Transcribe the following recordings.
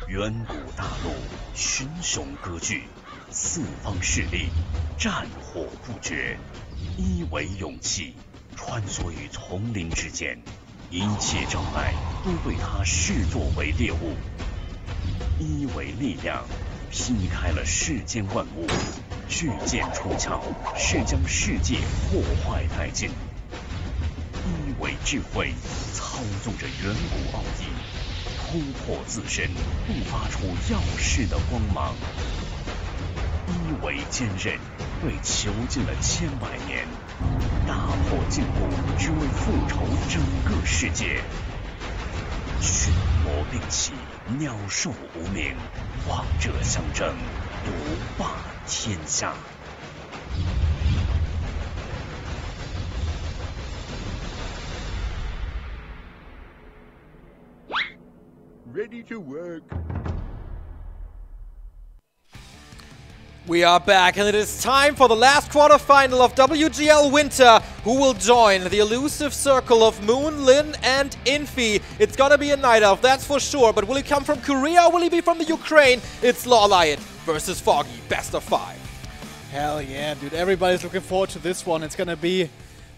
远古大陆，群雄割据，四方势力，战火不绝。一为勇气，穿梭于丛林之间，一切障碍都被他视作为猎物。一为力量，劈开了世间万物，巨剑出鞘，是将世界破坏殆尽。一为智慧，操纵着远古奥义，突破自身，迸发出耀世的光芒。一为坚韧，被囚禁了千百年，打破禁锢，只为复仇整个世界。群魔并起，鸟兽无名，王者相争，独霸天下。Ready to work. We are back, and it is time for the last quarterfinal of WGL Winter, who will join the elusive circle of Moon, Lin, and Infi. It's gonna be a Night Elf, that's for sure, but will he come from Korea or will he be from the Ukraine? It's LawLiet versus Foggy, best of 5. Hell yeah, dude. Everybody's looking forward to this one. It's gonna be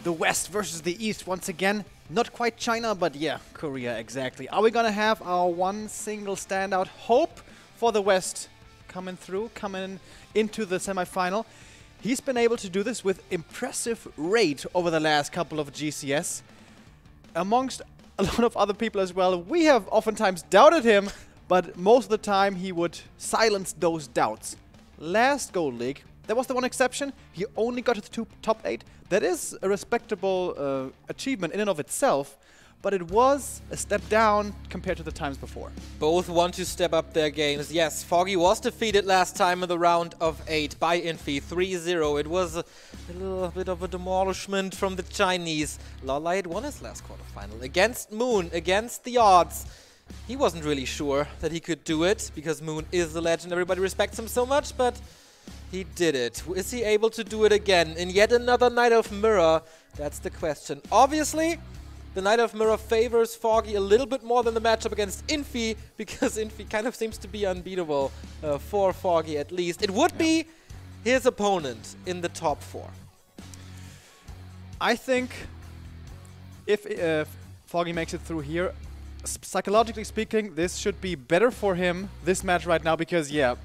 the West versus the East once again. Not quite China, but yeah, Korea, exactly. Are we gonna have our one single standout hope for the West coming into the semifinal? He's been able to do this with impressive rate over the last couple of GCS. Amongst a lot of other people as well, we have oftentimes doubted him, but most of the time he would silence those doubts. Last Gold League, there was the one exception. He only got to the top 8. That is a respectable achievement in and of itself, but it was a step down compared to the times before. Both want to step up their games. Yes, Foggy was defeated last time in the round of 8 by Infi 3-0. It was a little bit of a demolishment from the Chinese. LawLiet won his last quarterfinal against Moon, against the odds. He wasn't really sure that he could do it because Moon is the legend. Everybody respects him so much, but he did it. Is he able to do it again in yet another Night of Mirror? That's the question. Obviously, the Night of Mirror favors Foggy a little bit more than the matchup against Infi, because Infi kind of seems to be unbeatable for Foggy at least. It would be his opponent in the top 4. I think if Foggy makes it through here, psychologically speaking, this should be better for him, this match right now, because yeah,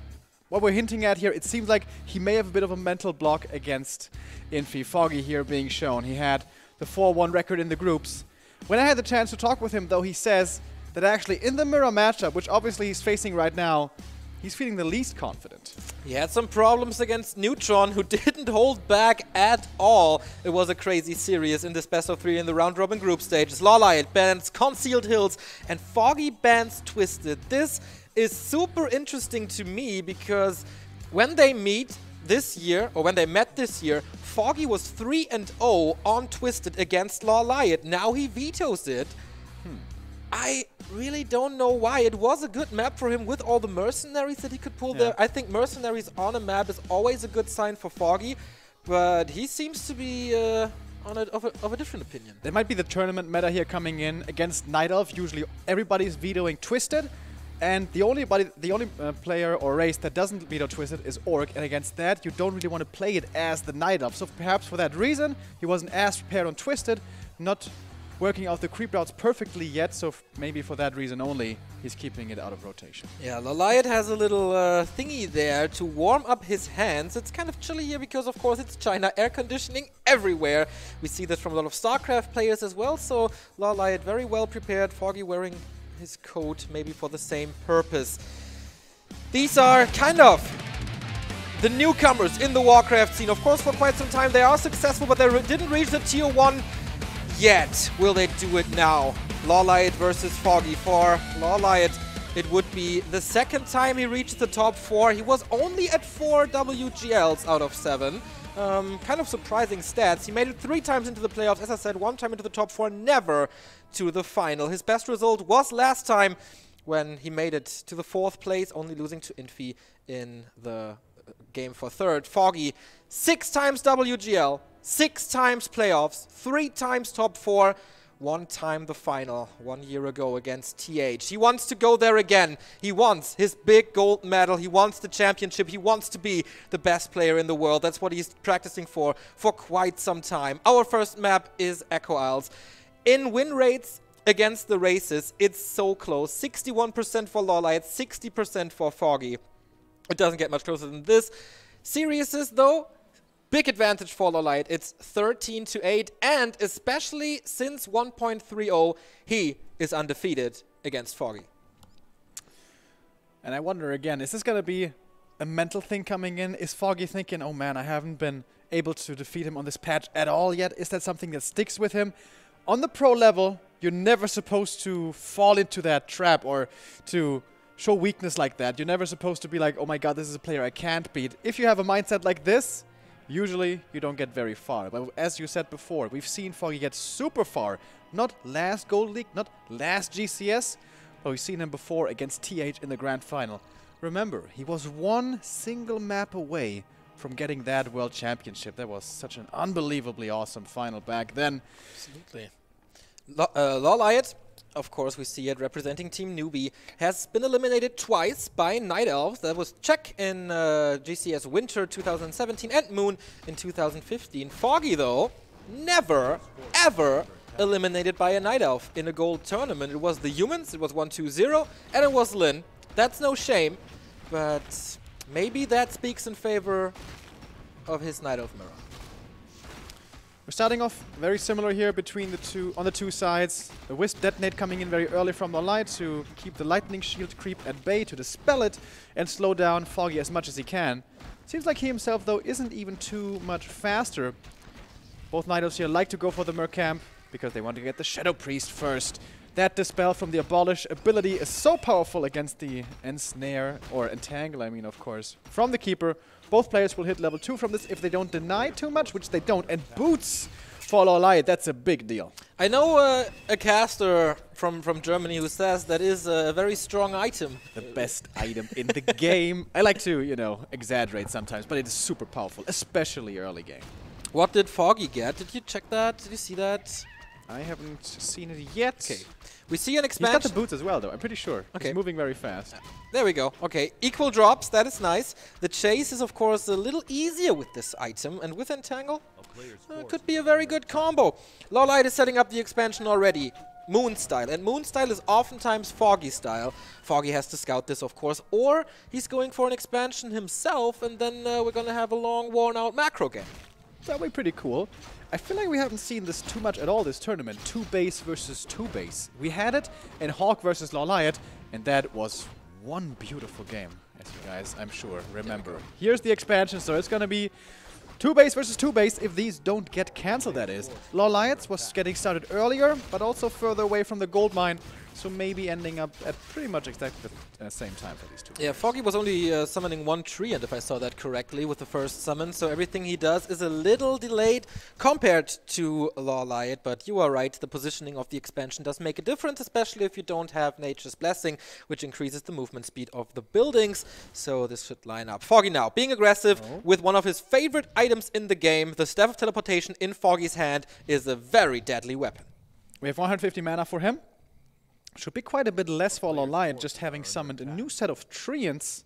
what we're hinting at here, it seems like he may have a bit of a mental block against Infi. Foggy here being shown. He had the 4-1 record in the groups. When I had the chance to talk with him, though, he says that actually in the mirror matchup, which obviously he's facing right now, he's feeling the least confident. He had some problems against Neutron, who didn't hold back at all. It was a crazy series in this best of 3 in the round-robin group stages. LawLiet bans Concealed Hills, and Foggy bans Twisted. This is super interesting to me because when they meet this year, or when they met this year, Foggy was 3-0 on Twisted against LawLiet. Now he vetoes it. I really don't know why. It was a good map for him with all the mercenaries that he could pull there. I think mercenaries on a map is always a good sign for Foggy, but he seams to be of a different opinion. There might be the tournament meta here coming in against Night Elf. Usually everybody's vetoing Twisted, and the only player or race that doesn't veto Twisted is Orc, and against that you don't really want to play it as the Night Elf. So perhaps for that reason he wasn't as prepared on Twisted, not working out the creep routes perfectly yet, so maybe for that reason only he's keeping it out of rotation. Yeah, LawLiet has a little thingy there to warm up his hands. It's kind of chilly here because of course it's China, air conditioning everywhere. We see this from a lot of StarCraft players as well, so LawLiet very well prepared, Foggy wearing his coat maybe for the same purpose. These are kind of the newcomers in the Warcraft scene. Of course, for quite some time they are successful, but they didn't reach the tier 1 yet. Will they do it now? LawLiet versus Foggy. For LawLiet, it would be the second time he reached the top 4. He was only at 4 WGLs out of 7. Kind of surprising stats. He made it 3 times into the playoffs. As I said, 1 time into the top 4, never to the final. His best result was last time when he made it to the 4th place, only losing to Infi in the game for 3rd. Foggy, 6 times WGL, 6 times playoffs, 3 times top 4. one time the final 1 year ago against TH. He wants to go there again. He wants his big gold medal. He wants the championship. He wants to be the best player in the world. That's what he's practicing for quite some time. Our first map is Echo Isles. In win rates against the races, it's so close. 61% for LawLiet, 60% for Foggy. It doesn't get much closer than this. Seriouses, though, big advantage for LawLiet. It's 13-8, and especially since 1.30, he is undefeated against Foggy. And I wonder again, is this going to be a mental thing coming in? Is Foggy thinking, oh man, I haven't been able to defeat him on this patch at all yet? Is that something that sticks with him? On the pro level, you're never supposed to fall into that trap or to show weakness like that. You're never supposed to be like, oh my god, this is a player I can't beat. If you have a mindset like this, usually you don't get very far. But as you said before, we've seen Foggy get super far. Not last Gold League, not last GCS, but we've seen him before against TH in the Grand Final. Remember, he was one single map away from getting that World Championship. That was such an unbelievably awesome final back then. Absolutely. LawLiet, of course, we see it representing Team Newbie, has been eliminated twice by Night Elves. That was Czech in GCS Winter 2017 and Moon in 2015. Foggy, though, never, ever eliminated by a Night Elf in a gold tournament. It was the Humans, it was 1-2-0, and it was Lin. That's no shame, but maybe that speaks in favor of his Night Elf mirror. We're starting off very similar here between the two, on the two sides. The Wisp Detonate coming in very early from LawLiet to keep the Lightning Shield creep at bay, to dispel it and slow down Foggy as much as he can. Seems like he himself, though, isn't even too much faster. Both Night Elves here like to go for the Mercamp because they want to get the Shadow Priest first. That Dispel from the Abolish ability is so powerful against the Ensnare, or Entangle, I mean, of course, from the Keeper. Both players will hit level 2 from this if they don't deny too much, which they don't. And Boots for LawLiet, that's a big deal. I know a caster from Germany who says that is a very strong item. The best item in the game. I like to, you know, exaggerate sometimes, but it is super powerful, especially early game. What did Foggy get? Did you check that? Did you see that? I haven't seen it yet. Okay. We see an expansion. He's got the boots as well, though. I'm pretty sure. Okay. He's moving very fast. There we go. Okay. Equal drops. That is nice. The chase is, of course, a little easier with this item. And with Entangle, could be a very good combo. LawLiet is setting up the expansion already. Moon style. And Moon style is oftentimes Foggy style. Foggy has to scout this, of course. Or he's going for an expansion himself. And then we're going to have a long, worn-out macro game. That would be pretty cool. I feel like we haven't seen this too much at all this tournament. 2 base versus 2 base. We had it in Hawk versus LawLiet, and that was one beautiful game, as you guys, I'm sure, remember. Here's the expansion, so it's gonna be 2 base versus 2 base if these don't get cancelled, that is. LawLiet's was getting started earlier, but also further away from the gold mine, so maybe ending up at pretty much exactly the same time for these two. Yeah, Foggy was only summoning 1 tree, and if I saw that correctly, with the first summon, so everything he does is a little delayed compared to LawLiet, but you are right, the positioning of the expansion does make a difference, especially if you don't have Nature's Blessing, which increases the movement speed of the buildings, so this should line up. Foggy now, being aggressive with one of his favorite items in the game, the Staff of Teleportation in Foggy's hand is a very deadly weapon. We have 150 mana for him. Should be quite a bit less for LawLiet, just having summoned a new set of Treants.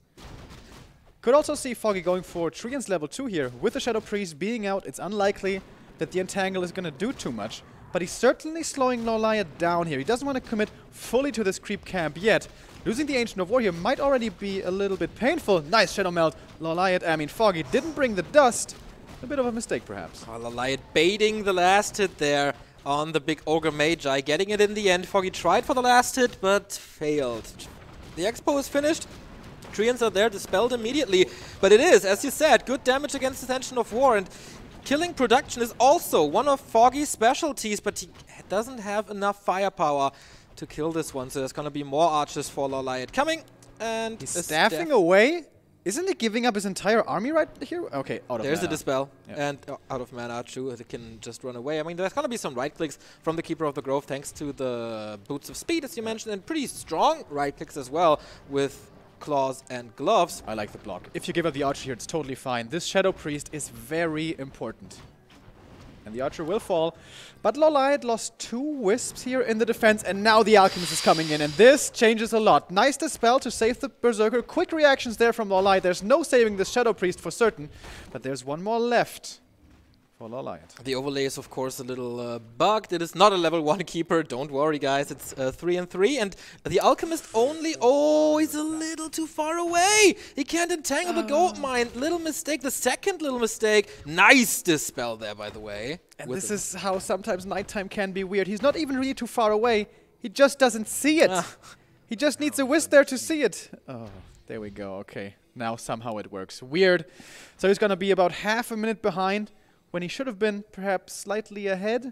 Could also see Foggy going for Treants level 2 here. With the Shadow Priest being out, it's unlikely that the Entangle is going to do too much. But he's certainly slowing LawLiet down here. He doesn't want to commit fully to this creep camp yet. Losing the Ancient of War here might already be a little bit painful. Nice Shadow Melt. Foggy didn't bring the dust. A bit of a mistake, perhaps. Oh, LawLiet baiting the last hit there on the big Ogre Magi, getting it in the end. Foggy tried for the last hit, but failed. The Expo is finished. Treants are there, dispelled immediately. But it is, as you said, good damage against the Ancient of War. And killing production is also one of Foggy's specialties, but he doesn't have enough firepower to kill this one. So there's going to be more archers for LawLiet coming. And he's staffing away? Isn't he giving up his entire army right here? Okay, out of mana. There's the Dispel, and out of mana, true, they can just run away. I mean, there's going to be some right-clicks from the Keeper of the Grove thanks to the Boots of Speed, as you mentioned, and pretty strong right-clicks as well with Claws and Gloves. I like the block. If you give up the Archer here, it's totally fine. This Shadow Priest is very important. And the Archer will fall. But LawLiet lost 2 Wisps here in the defense, and now the Alchemist is coming in, and this changes a lot. Nice Dispel to save the Berserker. Quick reactions there from LawLiet. There's no saving the Shadow Priest for certain, but there's one more left for LawLiet. The overlay is, of course, a little bugged. It is not a level 1 keeper. Don't worry, guys. It's 3 and 3. And the Alchemist only... Oh, he's a little too far away. He can't entangle the gold mine. Little mistake. The second little mistake. Nice Dispel there, by the way. And this is how sometimes nighttime can be weird. He's not even really too far away. He just doesn't see it. He just needs a Wisp there to see it. Oh, there we go. Okay. Now somehow it works. Weird. So he's going to be about half a minute behind, when he should have been perhaps slightly ahead.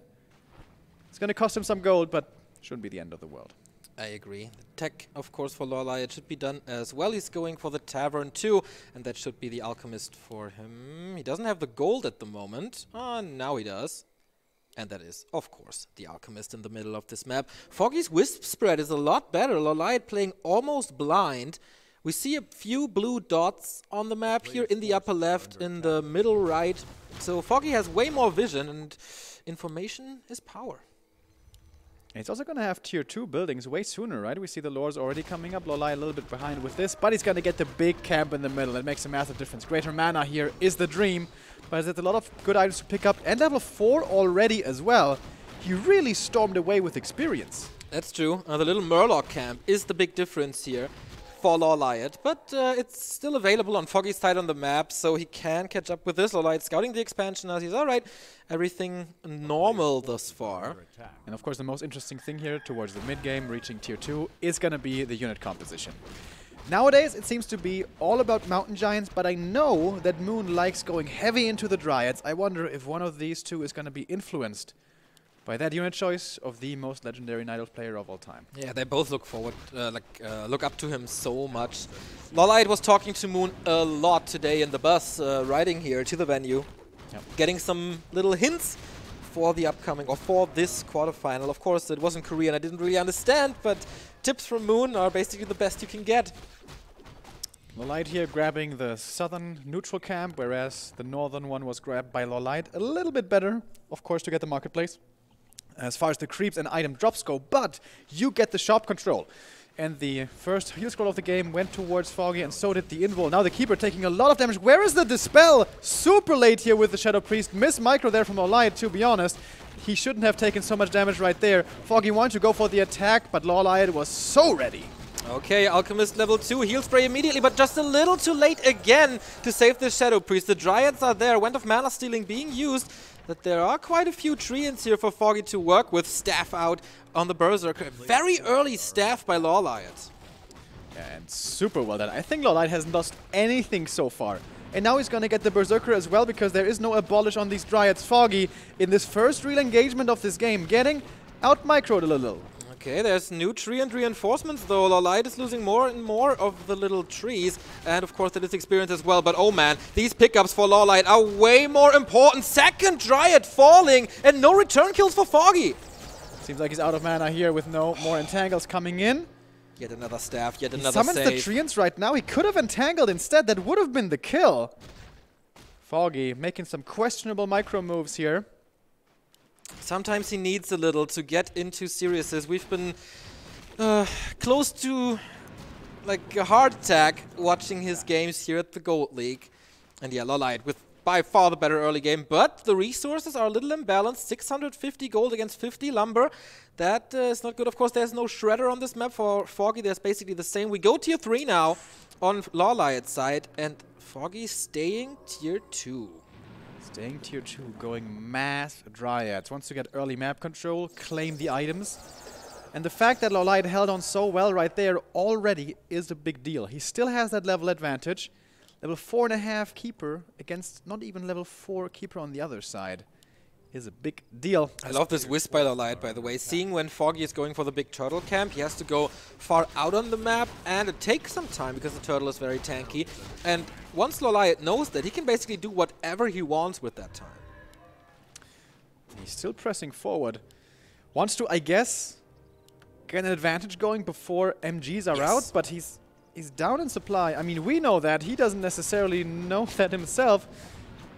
It's going to cost him some gold, but shouldn't be the end of the world. I agree. The tech, of course, for LawLiet should be done as well. He's going for the Tavern too, and that should be the Alchemist for him. He doesn't have the gold at the moment. Now he does. And that is, of course, the Alchemist in the middle of this map. Foggy's Wisp spread is a lot better. LawLiet playing almost blind. We see a few blue dots on the map here in the upper left, in the middle right. So Foggy has way more vision, and information is power. He's also going to have tier 2 buildings way sooner, right? We see the lores already coming up. LawLiet a little bit behind with this, but he's going to get the big camp in the middle. It makes a massive difference. Greater mana here is the dream, but there's a lot of good items to pick up. And level 4 already as well. He really stormed away with experience. That's true. The little Murloc camp is the big difference here for LawLiet, but it's still available on Foggy's side on the map, so he can catch up with this. LawLiet scouting the expansion as he's alright. Everything normal thus far. And of course the most interesting thing here towards the mid-game, reaching tier 2, is going to be the unit composition. Nowadays it seems to be all about Mountain Giants, but I know that Moon likes going heavy into the Dryads. I wonder if one of these two is going to be influenced by that unit choice of the most legendary Night Elf player of all time. Yeah, they both look forward, look up to him so much. LawLiet was talking to Moon a lot today in the bus, riding here to the venue, getting some little hints for the upcoming, or for this quarterfinal. Of course, it was in Korean, I didn't really understand, but tips from Moon are basically the best you can get. LawLiet here grabbing the southern neutral camp, whereas the northern one was grabbed by LawLiet. A little bit better, of course, to get the marketplace as far as the creeps and item drops go, but you get the shop control. And the first heal scroll of the game went towards Foggy, and so did the invul. Now the Keeper taking a lot of damage. Where is the Dispel? Super late here with the Shadow Priest. Miss micro there from LawLiet, to be honest. He shouldn't have taken so much damage right there. Foggy wanted to go for the attack, but LawLiet was so ready. Okay, Alchemist level 2, heal spray immediately, but just a little too late again to save the Shadow Priest. The Dryads are there, Wind of Mana Stealing being used, but there are quite a few treants here for Foggy to work with. Staff out on the Berserker. Very early staff by LawLiet. Yeah, and super well done. I think LawLiet hasn't lost anything so far. And now he's going to get the Berserker as well, because there is no abolish on these Dryads. Foggy, in this first real engagement of this game, getting out-microed a little. Okay, there's new tree and reinforcements though. LawLiet is losing more and more of the little trees, and of course that is experience as well. But oh man, these pickups for LawLiet are way more important. Second Dryad falling, and no return kills for Foggy. Seems like he's out of mana here with no more entangles coming in. Yet another staff, yet another save. He summons the treants right now. He could have entangled instead. That would have been the kill. Foggy making some questionable micro moves here. Sometimes he needs a little to get into seriousness. We've been close to like a heart attack watching his games here at the Gold League. And yeah, LawLiet with by far the better early game, but the resources are a little imbalanced. 650 gold against 50 lumber. That is not good. Of course, there's no Shredder on this map for Foggy. There's basically the same. We go tier 3 now on LawLiet's side, and Foggy staying tier 2. Staying tier 2, going mass Dryads. Wants to get early map control, claim the items. And the fact that LawLiet held on so well right there already is a big deal. He still has that level advantage. Level 4.5 Keeper against not even level 4 Keeper on the other side is a big deal. I love this Wisp by LawLiet, by the way. Seeing when Foggy is going for the big turtle camp, he has to go far out on the map, and it takes some time because the turtle is very tanky. And once LawLiet knows that, he can basically do whatever he wants with that time. He's still pressing forward. Wants to, I guess, get an advantage going before MGs are out, but he's down in supply. I mean, we know that. He doesn't necessarily know that himself.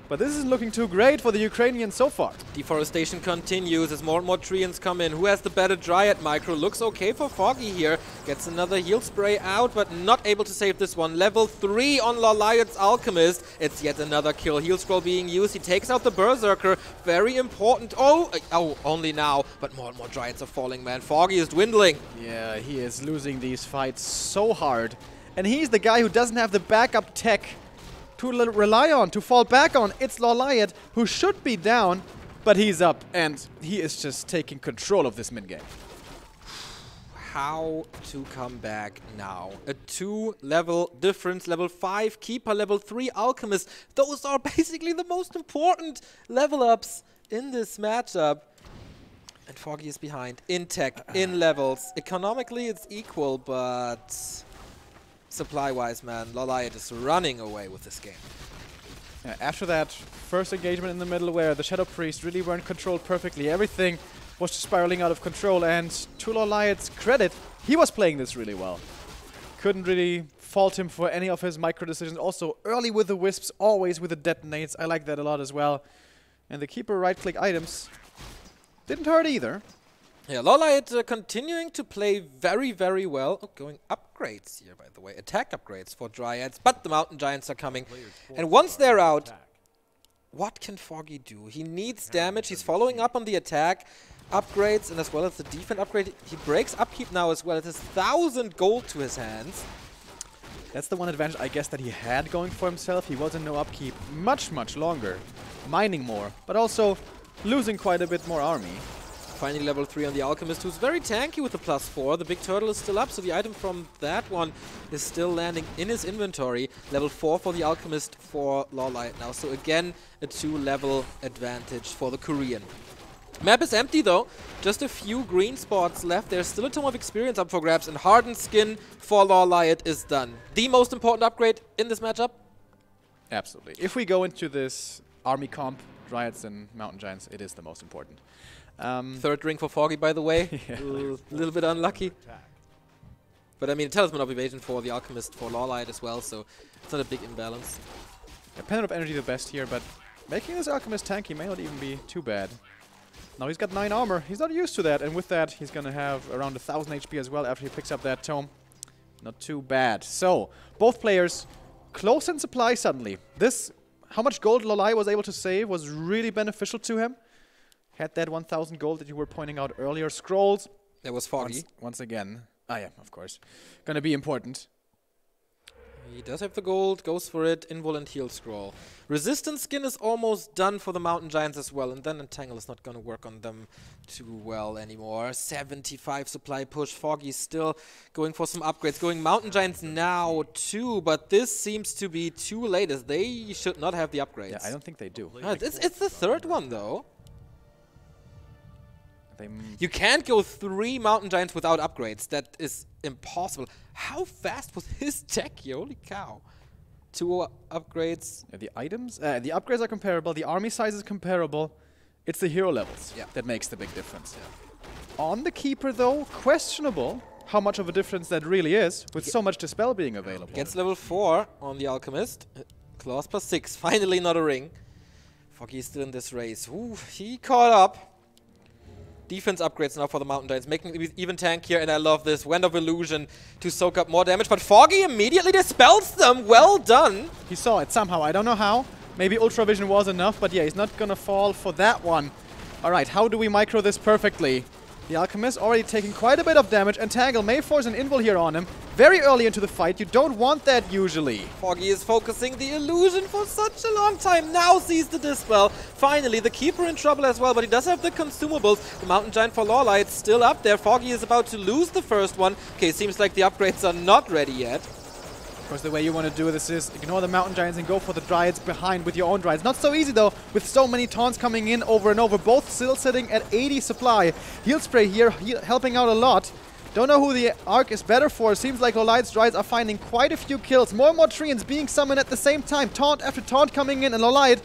But this isn't looking too great for the Ukrainians so far. Deforestation continues as more and more treants come in. Who has the better Dryad micro? Looks okay for Foggy here. Gets another heal spray out, but not able to save this one. Level 3 on LawLiet's Alchemist. It's yet another kill. Heal scroll being used. He takes out the Berserker. Very important. Oh, only now. But more and more Dryads are falling, man. Foggy is dwindling. Yeah, he is losing these fights so hard. And he's the guy who doesn't have the backup tech to rely on, to fall back on. It's LawLiet, who should be down, but he's up, and he is just taking control of this mid-game. How to come back now? A 2-level difference, level 5 Keeper, level 3 Alchemist. Those are basically the most important level ups in this matchup. And Foggy is behind in tech, in levels. Economically, it's equal, but supply-wise, man, LawLiet is running away with this game. After that first engagement in the middle where the Shadow Priest really weren't controlled perfectly, everything was just spiraling out of control, and to LawLiet's credit, he was playing this really well. Couldn't really fault him for any of his micro decisions. Also, early with the Wisps, always with the detonates. I like that a lot as well. And the Keeper right-click items didn't hurt either. Yeah, LawLiet continuing to play very, very well. Oh, going upgrades here, by the way. Attack upgrades for Dryads, but the Mountain Giants are coming. And once they're out, what can Foggy do? He needs damage. He's following up on the attack upgrades and as well as the defense upgrade. He breaks upkeep now as well. It has 1,000 gold to his hands. That's the one advantage, I guess, that he had going for himself. He was in no upkeep much, much longer. Mining more, but also losing quite a bit more army. Finally level 3 on the Alchemist, who's very tanky with the +4. The big turtle is still up, so the item from that one is still landing in his inventory. Level 4 for the Alchemist for LawLiet now. So again, a 2-level advantage for the Korean. Map is empty though. Just a few green spots left. There's still a Tome of Experience up for grabs, and Hardened Skin for LawLiet is done. The most important upgrade in this matchup? Absolutely. If we go into this army comp, Dryads and Mountain Giants, it is the most important. Third ring for Foggy, by the way. Yeah. A little bit unlucky. But I mean, Talisman of Evasion for the Alchemist for LawLiet as well, so it's not a big imbalance. A Pendant of Energy the best here, but making this Alchemist tanky may not even be too bad. Now he's got 9 armor. He's not used to that, and with that, he's gonna have around 1,000 HP as well after he picks up that tome. Not too bad. So, both players close in supply suddenly. This, how much gold LawLiet was able to save was really beneficial to him. Had that 1,000 gold that you were pointing out earlier. Scrolls. There was Foggy. Once again. Ah, yeah, of course. Gonna be important. He does have the gold, goes for it. Invul and Heal Scroll. Resistance Skin is almost done for the Mountain Giants as well, and then Entangle is not gonna work on them too well anymore. 75 supply push. Foggy still going for some upgrades. Going Mountain Giants now too, but this seems to be too late as they should not have the upgrades. Yeah, I don't think they do. It's the third one though. You can't go 3 Mountain Giants without upgrades. That is impossible. How fast was his tech here? Holy cow. 2 upgrades. The items? The upgrades are comparable. The army size is comparable. It's the hero levels that makes the big difference. Yeah. On the Keeper, though, questionable how much of a difference that really is with so much Dispel being available. Gets level 4 on the Alchemist. Claws +6. Finally not a ring. Foggy is still in this race. Ooh, he caught up. Defense upgrades now for the Mountain Giants, making it even tankier, and I love this. Wind of Illusion to soak up more damage, but Foggy immediately dispels them. Well done. He saw it somehow. I don't know how. Maybe Ultra Vision was enough, but yeah, he's not gonna fall for that one. All right, how do we micro this perfectly? The Alchemist already taking quite a bit of damage. Entangle may force an invul here on him. Very early into the fight. You don't want that usually. Foggy is focusing the illusion for such a long time. Now sees the Dispel. Finally, the Keeper in trouble as well, but he does have the consumables. The Mountain Giant for LawLiet still up there. Foggy is about to lose the first one. Okay, seems like the upgrades are not ready yet. Of course, the way you want to do this is ignore the Mountain Giants and go for the Dryads behind with your own Dryads. Not so easy, though, with so many taunts coming in over and over. Both still sitting at 80 supply. Heal Spray here helping out a lot. Don't know who the arc is better for. Seems like LawLiet's Dryads are finding quite a few kills. More and more Treants being summoned at the same time. Taunt after taunt coming in, and LawLiet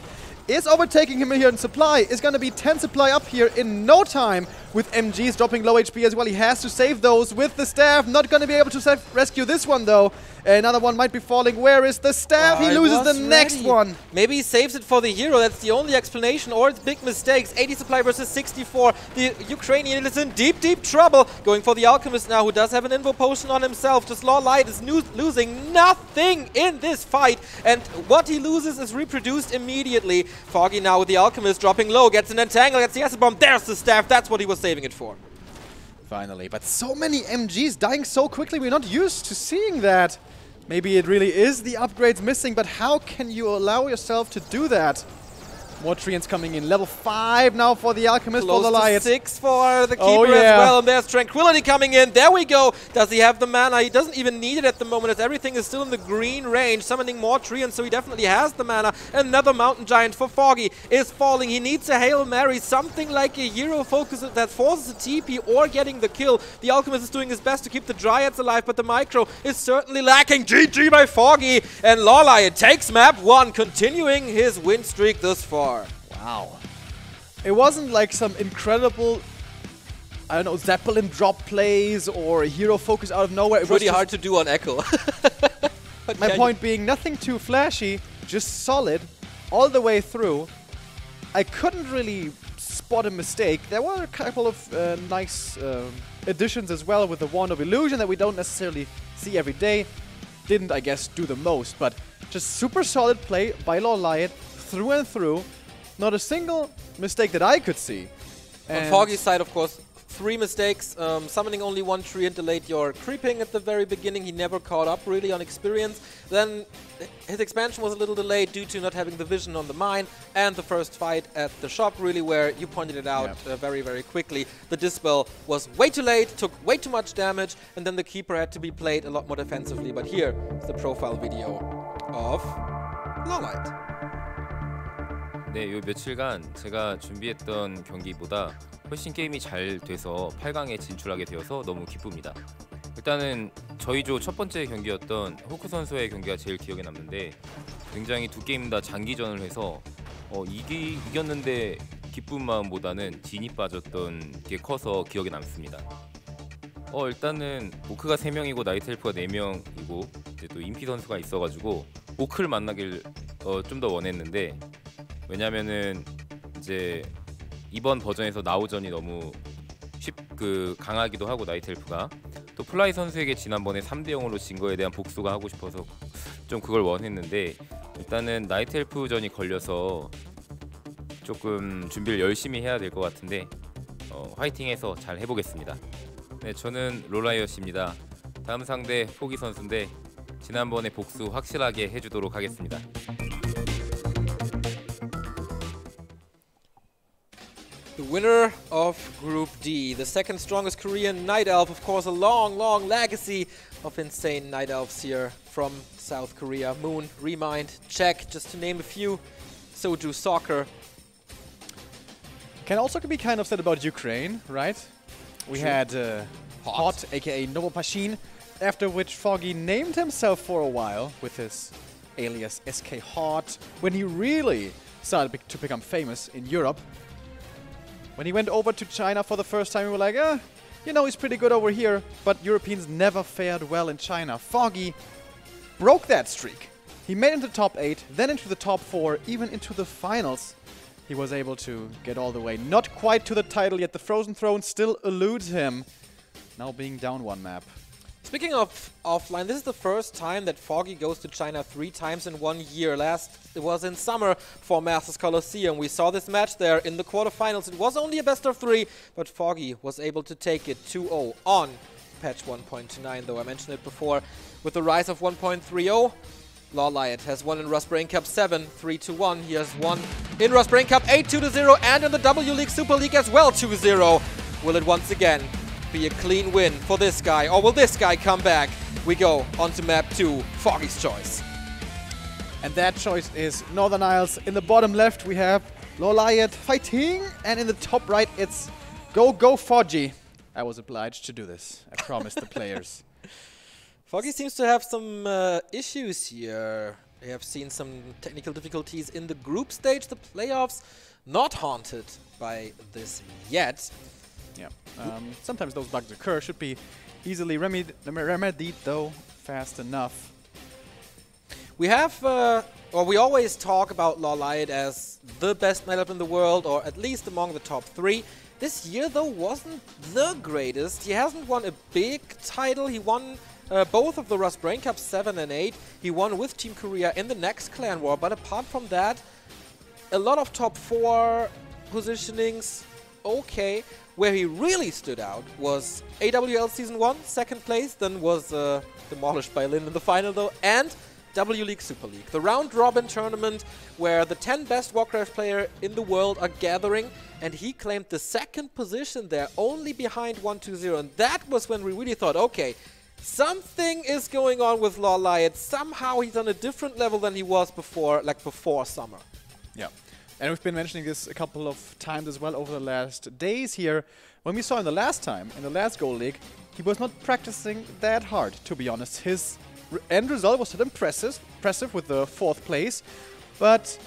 is overtaking him here in supply. Is going to be 10 supply up here in no time, with MGs dropping low HP as well. He has to save those with the staff. Not going to be able to rescue this one, though. Another one might be falling. Where is the staff? He loses the next one. Maybe he saves it for the hero. That's the only explanation. Or it's big mistakes. 80 supply versus 64. The Ukrainian is in deep, deep trouble. Going for the Alchemist now, who does have an Invo Potion on himself. Just LawLiet is losing nothing in this fight. And what he loses is reproduced immediately. Foggy now with the Alchemist dropping low. Gets an Entangle. Gets the Acid Bomb. There's the staff. That's what he was saving it for. Finally. But so many MGs dying so quickly. We're not used to seeing that. Maybe it really is the upgrades missing, but how can you allow yourself to do that? More Treants coming in. Level 5 now for the Alchemist, for LawLiet. 6 for the Keeper as well. And there's Tranquility coming in. There we go. Does he have the mana? He doesn't even need it at the moment, as everything is still in the green range. Summoning more Treants, so he definitely has the mana. Another Mountain Giant for Foggy is falling. He needs a Hail Mary, something like a hero focus that forces a TP or getting the kill. The Alchemist is doing his best to keep the Dryads alive, but the Micro is certainly lacking. GG by Foggy. And LawLiet takes map 1, continuing his win streak thus far. Wow. It wasn't like some incredible, I don't know, Zeppelin drop plays or a hero focus out of nowhere. It Pretty hard to do on Echo. My point being, nothing too flashy, just solid all the way through. I couldn't really spot a mistake. There were a couple of nice additions as well with the Wand of Illusion that we don't necessarily see every day. Didn't, I guess, do the most, but just super solid play by LawLiet through and through. Not a single mistake that I could see. On Foggy's side, of course, 3 mistakes. Summoning only 1 tree and delayed your creeping at the very beginning. He never caught up really on experience. Then his expansion was a little delayed due to not having the vision on the mine. And the first fight at the shop, really, where you pointed it out very, very quickly. The Dispel was way too late, took way too much damage, and then the Keeper had to be played a lot more defensively. But here is the profile video of LawLiet. 네, 요 며칠간 제가 준비했던 경기보다 훨씬 게임이 잘 돼서 8강에 진출하게 되어서 너무 기쁩니다. 일단은 저희 조 첫 번째 경기였던 호크 선수의 경기가 제일 기억에 남는데 굉장히 두 게임 다 장기전을 해서 이겼는데 기쁜 마음보다는 진이 빠졌던 게 커서 기억에 남습니다. 일단은 오크가 3명이고 나이트엘프가 4명이고 이제 또 인피 선수가 있어가지고 오크를 만나길 좀 더 원했는데 왜냐면은 이제 이번 버전에서 나우전이 너무 강하기도 하고 나이트엘프가 또 플라이 선수에게 지난번에 3대 0으로 진 거에 대한 복수가 하고 싶어서 좀 그걸 원했는데 일단은 나이트엘프전이 걸려서 조금 준비를 열심히 해야 될 것 같은데 화이팅해서 잘 해보겠습니다. 네, 저는 LawLiet입니다. 다음 상대 포기 선수인데 지난번에 복수 확실하게 해주도록 하겠습니다. The winner of Group D, the second strongest Korean Night Elf, of course a long, long legacy of insane Night Elves here from South Korea. Moon, Remind, Czech, just to name a few. Soju, Soccer. Can also be kind of said about Ukraine, right? We had Hot, aka Novopashin, after which Foggy named himself for a while with his alias SK Hot, when he really started to become famous in Europe. When he went over to China for the first time, we were like, you know, he's pretty good over here, but Europeans never fared well in China. Foggy broke that streak. He made it into the top 8, then into the top 4, even into the finals. He was able to get all the way. Not quite to the title yet. The Frozen Throne still eludes him. Now being down 1 map. Speaking of offline, this is the first time that Foggy goes to China 3 times in 1 year. Last, it was in summer for Masters Colosseum. We saw this match there in the quarterfinals. It was only a best of 3, but Foggy was able to take it 2-0 on patch 1.29, though I mentioned it before. With the rise of 1.30, LawLiet has won in Rust Brain Cup 7, 3-1. He has won in Rust Brain Cup 8, 2-0, and in the W League Super League as well, 2-0. Will it once again be a clean win for this guy, or will this guy come back? We go on to map 2, Foggy's choice. And that choice is Northern Isles. In the bottom left we have LawLiet fighting, and in the top right it's go Foggy. I was obliged to do this. I promised the players. Foggy seems to have some issues here. We have seen some technical difficulties in the group stage, the playoffs. Not haunted by this yet. Yeah, sometimes those bugs occur. Should be easily remedied though, fast enough. We have, or we always talk about LawLiet as the best lineup in the world, or at least among the top 3. This year, though, wasn't the greatest. He hasn't won a big title. He won both of the Rust Brain Cups 7 and 8. He won with Team Korea in the next Clan War, but apart from that, a lot of top 4 positionings, okay. Where he really stood out was AWL Season 1, second place, then was demolished by Lin in the final though, and W League Super League, the round-robin tournament where the 10 best Warcraft player in the world are gathering, and he claimed the second position there, only behind 120, and that was when we really thought, okay, something is going on with LawLiet. Somehow he's on a different level than he was before, like before summer. Yeah. And we've been mentioning this a couple of times as well over the last days here. When we saw him the last time, in the last Gold League, he was not practicing that hard, to be honest. His end result was still impressive with the 4th place. But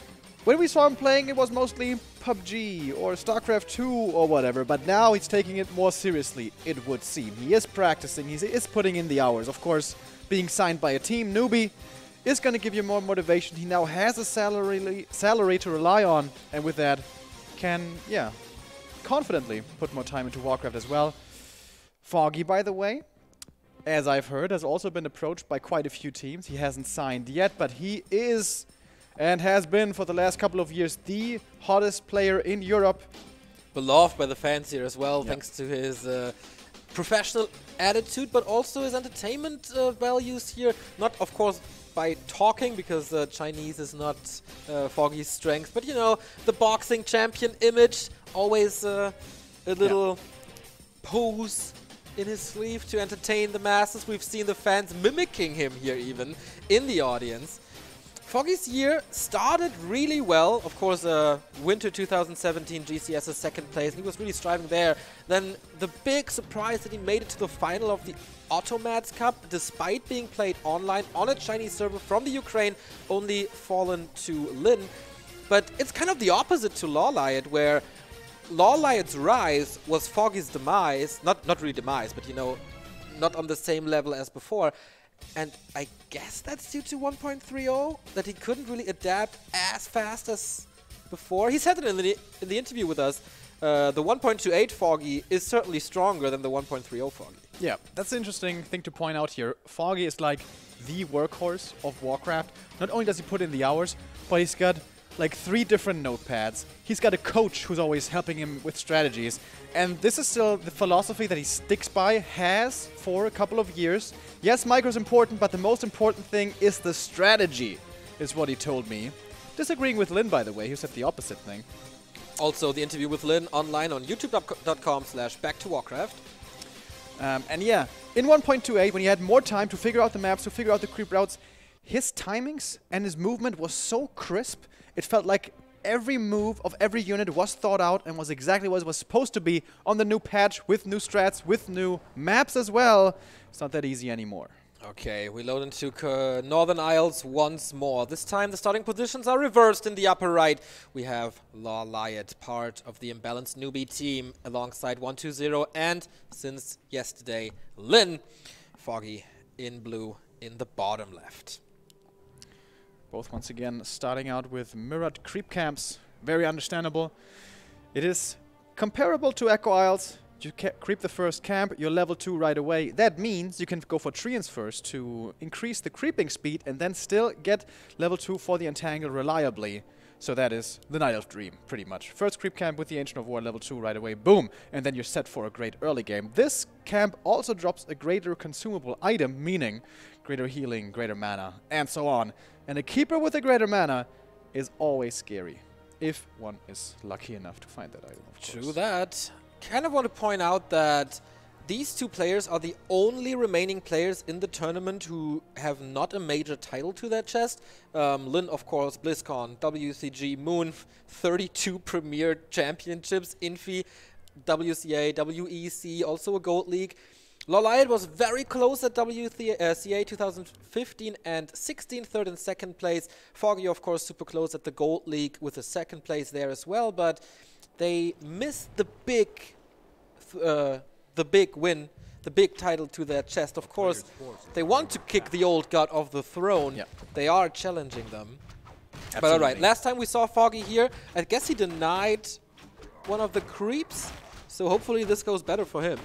when we saw him playing, it was mostly PUBG or StarCraft 2 or whatever. But now he's taking it more seriously, it would seem. He is practicing, he is putting in the hours. Of course, being signed by a team, newbie, is going to give you more motivation. He now has a salary to rely on, and with that can, yeah, confidently put more time into Warcraft as well. Foggy, by the way, as I've heard, has also been approached by quite a few teams. He hasn't signed yet, but he is, and has been for the last couple of years, the hottest player in Europe. Beloved by the fans here as well, thanks to his professional attitude, but also his entertainment values here. Not, of course, by talking, because Chinese is not Foggy's strength, but you know, the boxing champion image, always a little pose in his sleeve to entertain the masses. We've seen the fans mimicking him here even in the audience. Foggy's year started really well. Of course, Winter 2017 GCS's second place. He was really striving there. Then the big surprise that he made it to the final of the Automats Cup, despite being played online on a Chinese server from the Ukraine, only fallen to Lin. But it's kind of the opposite to LawLiet, where LawLiet's rise was Foggy's demise. Not really demise, but you know, not on the same level as before. And I guess that's due to 1.30, that he couldn't really adapt as fast as before. He said it in the interview with us. The 1.28 Foggy is certainly stronger than the 1.30 Foggy. Yeah, that's an interesting thing to point out here. Foggy is like the workhorse of Warcraft. Not only does he put in the hours, but he's got like 3 different notepads. He's got a coach who's always helping him with strategies. And this is still the philosophy that he sticks by, has for a couple of years. Yes, micro is important, but the most important thing is the strategy, is what he told me. Disagreeing with Lin, by the way, who said the opposite thing. Also, the interview with Lin online on youtube.com/backtowarcraft. And yeah, in 1.28, when he had more time to figure out the maps, to figure out the creep routes, his timings and his movement was so crisp, it felt like every move of every unit was thought out and was exactly what it was supposed to be on the new patch, with new strats, with new maps as well. It's not that easy anymore. Okay, we load into Northern Isles once more. This time the starting positions are reversed in the upper right. We have LawLiet, part of the imbalanced newbie team, alongside 120, and since yesterday, Lin. Foggy in blue in the bottom left. Both once again starting out with mirrored creep camps. Very understandable. It is comparable to Echo Isles. You creep the first camp, you're level 2 right away. That means you can go for treants first to increase the creeping speed and then still get level 2 for the entangle reliably. So that is the Night Elf dream, pretty much. First creep camp with the Ancient of War, level 2 right away, boom! And then you're set for a great early game. This camp also drops a greater consumable item, meaning greater healing, greater mana, and so on. And a keeper with a greater mana is always scary, if one is lucky enough to find that item, of course. True that. Kind of want to point out that these 2 players are the only remaining players in the tournament who have not a major title to their chest. Lin, of course, BlizzCon, WCG, Moon, 32 Premier Championships, Infi, WCA, WEC, also a Gold League. LawLiet was very close at WCA 2015 and 16, third and second place. Foggy, of course, super close at the Gold League with a second place there as well, but they missed the big win the big title to their chest. Of course, they want to kick the old god off the throne. Yep. They are challenging them. Absolutely. But alright, last time we saw Foggy here, I guess he denied one of the creeps. So hopefully this goes better for him.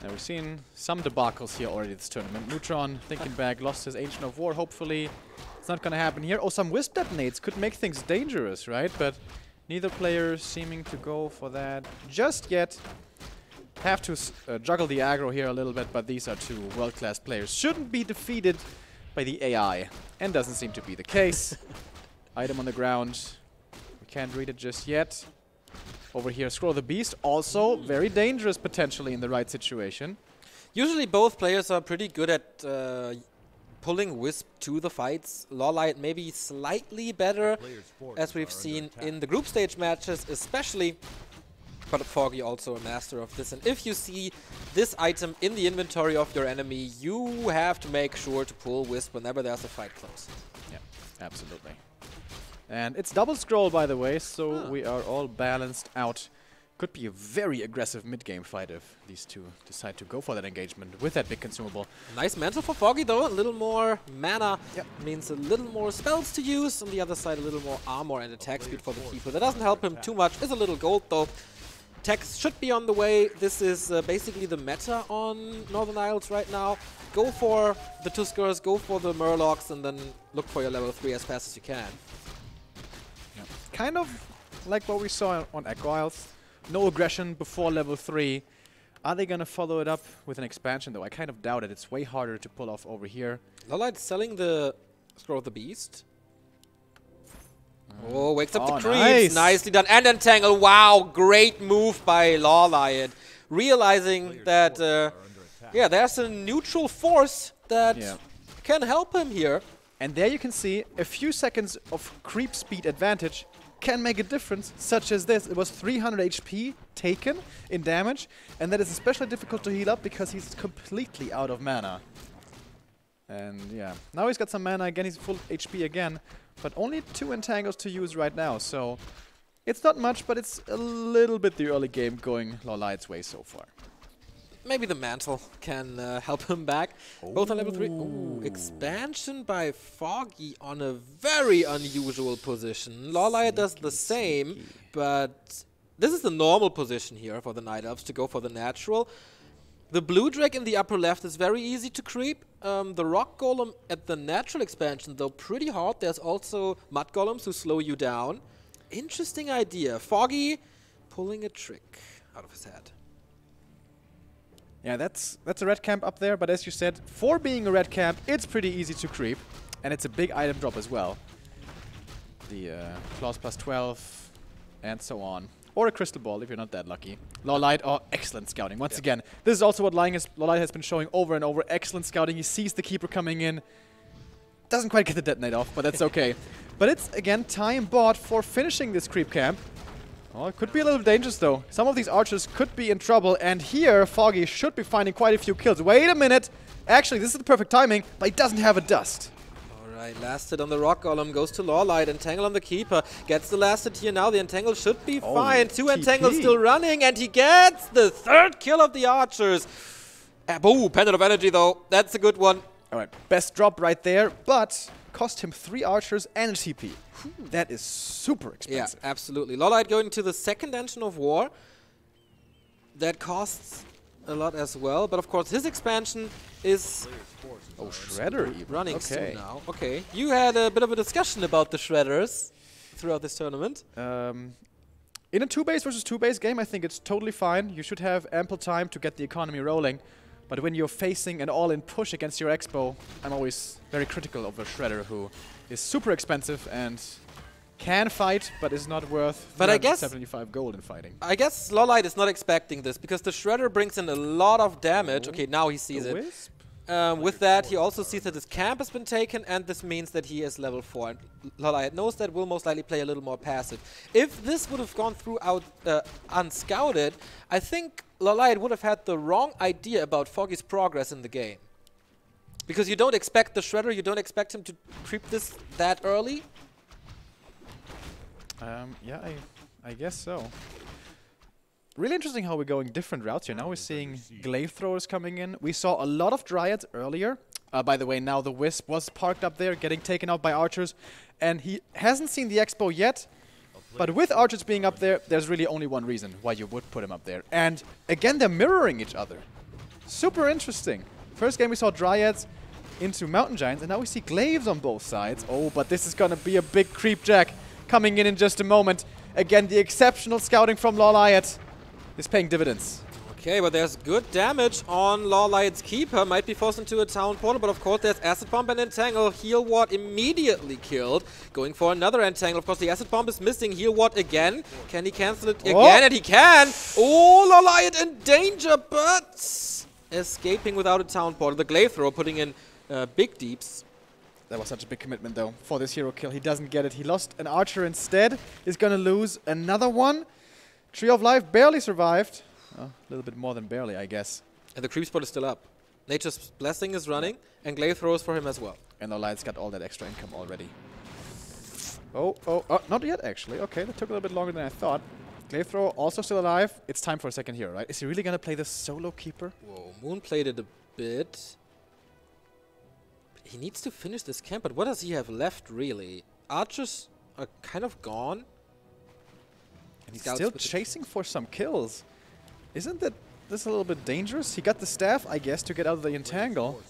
Now we've seen some debacles here already this tournament. Neutron, thinking back, lost his Ancient of War. Hopefully it's not going to happen here. Oh, some Wisp detonates could make things dangerous, right? But neither player seeming to go for that just yet. Have to juggle the aggro here a little bit, but these are two world-class players. Shouldn't be defeated by the AI, and doesn't seem to be the case. Item on the ground. We can't read it just yet. Over here, Scroll the Beast, also very dangerous potentially in the right situation. Usually both players are pretty good at pulling Wisp to the fights. LawLiet maybe slightly better, as we've seen in the group stage matches especially. But Foggy also a master of this. And if you see this item in the inventory of your enemy, you have to make sure to pull Wisp whenever there's a fight close. Yeah, absolutely. And it's double scroll, by the way, so we are all balanced out. Could be a very aggressive mid-game fight if these two decide to go for that engagement with that big consumable. Nice mantle for Foggy though, a little more mana means a little more spells to use. On the other side, a little more armor and attack speed for the keeper. That doesn't help him too much, is a little gold though. Techs should be on the way. This is basically the meta on Northern Isles right now. Go for the Tuskers, go for the Murlocs, and then look for your level 3 as fast as you can. Kind of like what we saw on Echo Isles. No aggression before level 3. Are they going to follow it up with an expansion, though? I kind of doubt it. It's way harder to pull off over here. LawLiet selling the Scroll of the Beast. Oh, wakes up the creeps. Nice. Nicely done. And Entangle. Wow, great move by LawLiet. Realizing that, yeah, there's a neutral force that can help him here. And there you can see a few seconds of creep speed advantage can make a difference, such as this. It was 300 HP taken in damage, and that is especially difficult to heal up because he's completely out of mana. And yeah, now he's got some mana again, he's full HP again, but only 2 entangles to use right now, so it's not much, but it's a little bit the early game going LawLiet's way so far. Maybe the mantle can help him back. Both on level 3. Ooh, expansion by Foggy on a very unusual position. LawLiet does the same, but this is the normal position here for the Night Elves to go for the natural. The blue drake in the upper left is very easy to creep. The rock golem at the natural expansion, though, pretty hard. There's also mud golems who slow you down. Interesting idea. Foggy pulling a trick out of his head. Yeah, that's a red camp up there, but as you said, for being a red camp, it's pretty easy to creep, and it's a big item drop as well. The claws plus 12, and so on. Or a crystal ball if you're not that lucky. LawLiet, oh, excellent scouting. Once again, this is also what LawLiet has been showing over and over. Excellent scouting. He sees the keeper coming in. Doesn't quite get the detonate off, but that's okay. But it's, again, time bought for finishing this creep camp. Oh, it could be a little dangerous, though. Some of these archers could be in trouble, and here, Foggy should be finding quite a few kills. Wait a minute! Actually, this is the perfect timing, but he doesn't have a dust. Alright, last hit on the rock golem goes to LawLiet. Entangle on the keeper. Gets the last hit here now. The Entangle should be fine. 2 Entangles still running, and he gets the 3rd kill of the archers. Boo, Pendant of Energy, though. That's a good one. Alright, best drop right there, but cost him 3 archers and a TP. That is super expensive. Yeah, absolutely. LawLiet going to the 2nd Engine of War. That costs a lot as well, but of course his expansion is Shredder even. running soon now. Okay, you had a bit of a discussion about the Shredders throughout this tournament. In a 2-base versus 2-base game, I think it's totally fine. You should have ample time to get the economy rolling. But when you're facing an all-in push against your Expo, I'm always very critical of a Shredder who is super expensive and can fight, but is not worth 75 gold in fighting. I guess LawLiet is not expecting this, because the Shredder brings in a lot of damage. Okay, now he sees it. Wisp? With that, he also sees that his camp has been taken, and this means that he is level 4. And LawLiet knows that, will most likely play a little more passive. If this would have gone through unscouted, I think LawLiet would have had the wrong idea about Foggy's progress in the game. Because you don't expect the Shredder, you don't expect him to creep this that early. Yeah, I guess so. really interesting how we're going different routes here. Now we're seeing glaive throwers coming in. We saw a lot of dryads earlier. By the way, now the Wisp was parked up there, getting taken out by archers. And he hasn't seen the expo yet. But with archers being up there, there's really only one reason why you would put him up there. And again, they're mirroring each other. Super interesting. First game we saw dryads into mountain giants, and now we see glaives on both sides. Oh, but this is gonna be a big creep jack coming in just a moment. Again, the exceptional scouting from LawLiet is paying dividends. Okay, but there's good damage on LawLiet's keeper. Might be forced into a town portal, but of course there's Acid Bomb and Entangle. Heal Ward immediately killed. Going for another Entangle. Of course, the Acid Bomb is missing. Heal Ward again. Can he cancel it again? And he can! Oh, LawLiet in danger, but escaping without a town portal. The Glaive Thrower putting in big deeps. That was such a big commitment, though, for this hero kill. He doesn't get it. He lost an archer instead. He's gonna lose another one. Tree of Life barely survived. Oh, a little bit more than barely, I guess. And the creep spot is still up. Nature's Blessing is running, and Glaive Throws for him as well. And LawLiet's got all that extra income already. Oh, not yet, actually. Okay, that took a little bit longer than I thought. Glaive Thrower also still alive. It's time for a second hero, right? Is he really gonna play the solo keeper? Whoa, Moon played it a bit. He needs to finish this camp, but what does he have left, really? Archers are kind of gone. And he's still chasing for some kills. Isn't that this a little bit dangerous? He got the staff, I guess, to get out of the entangle.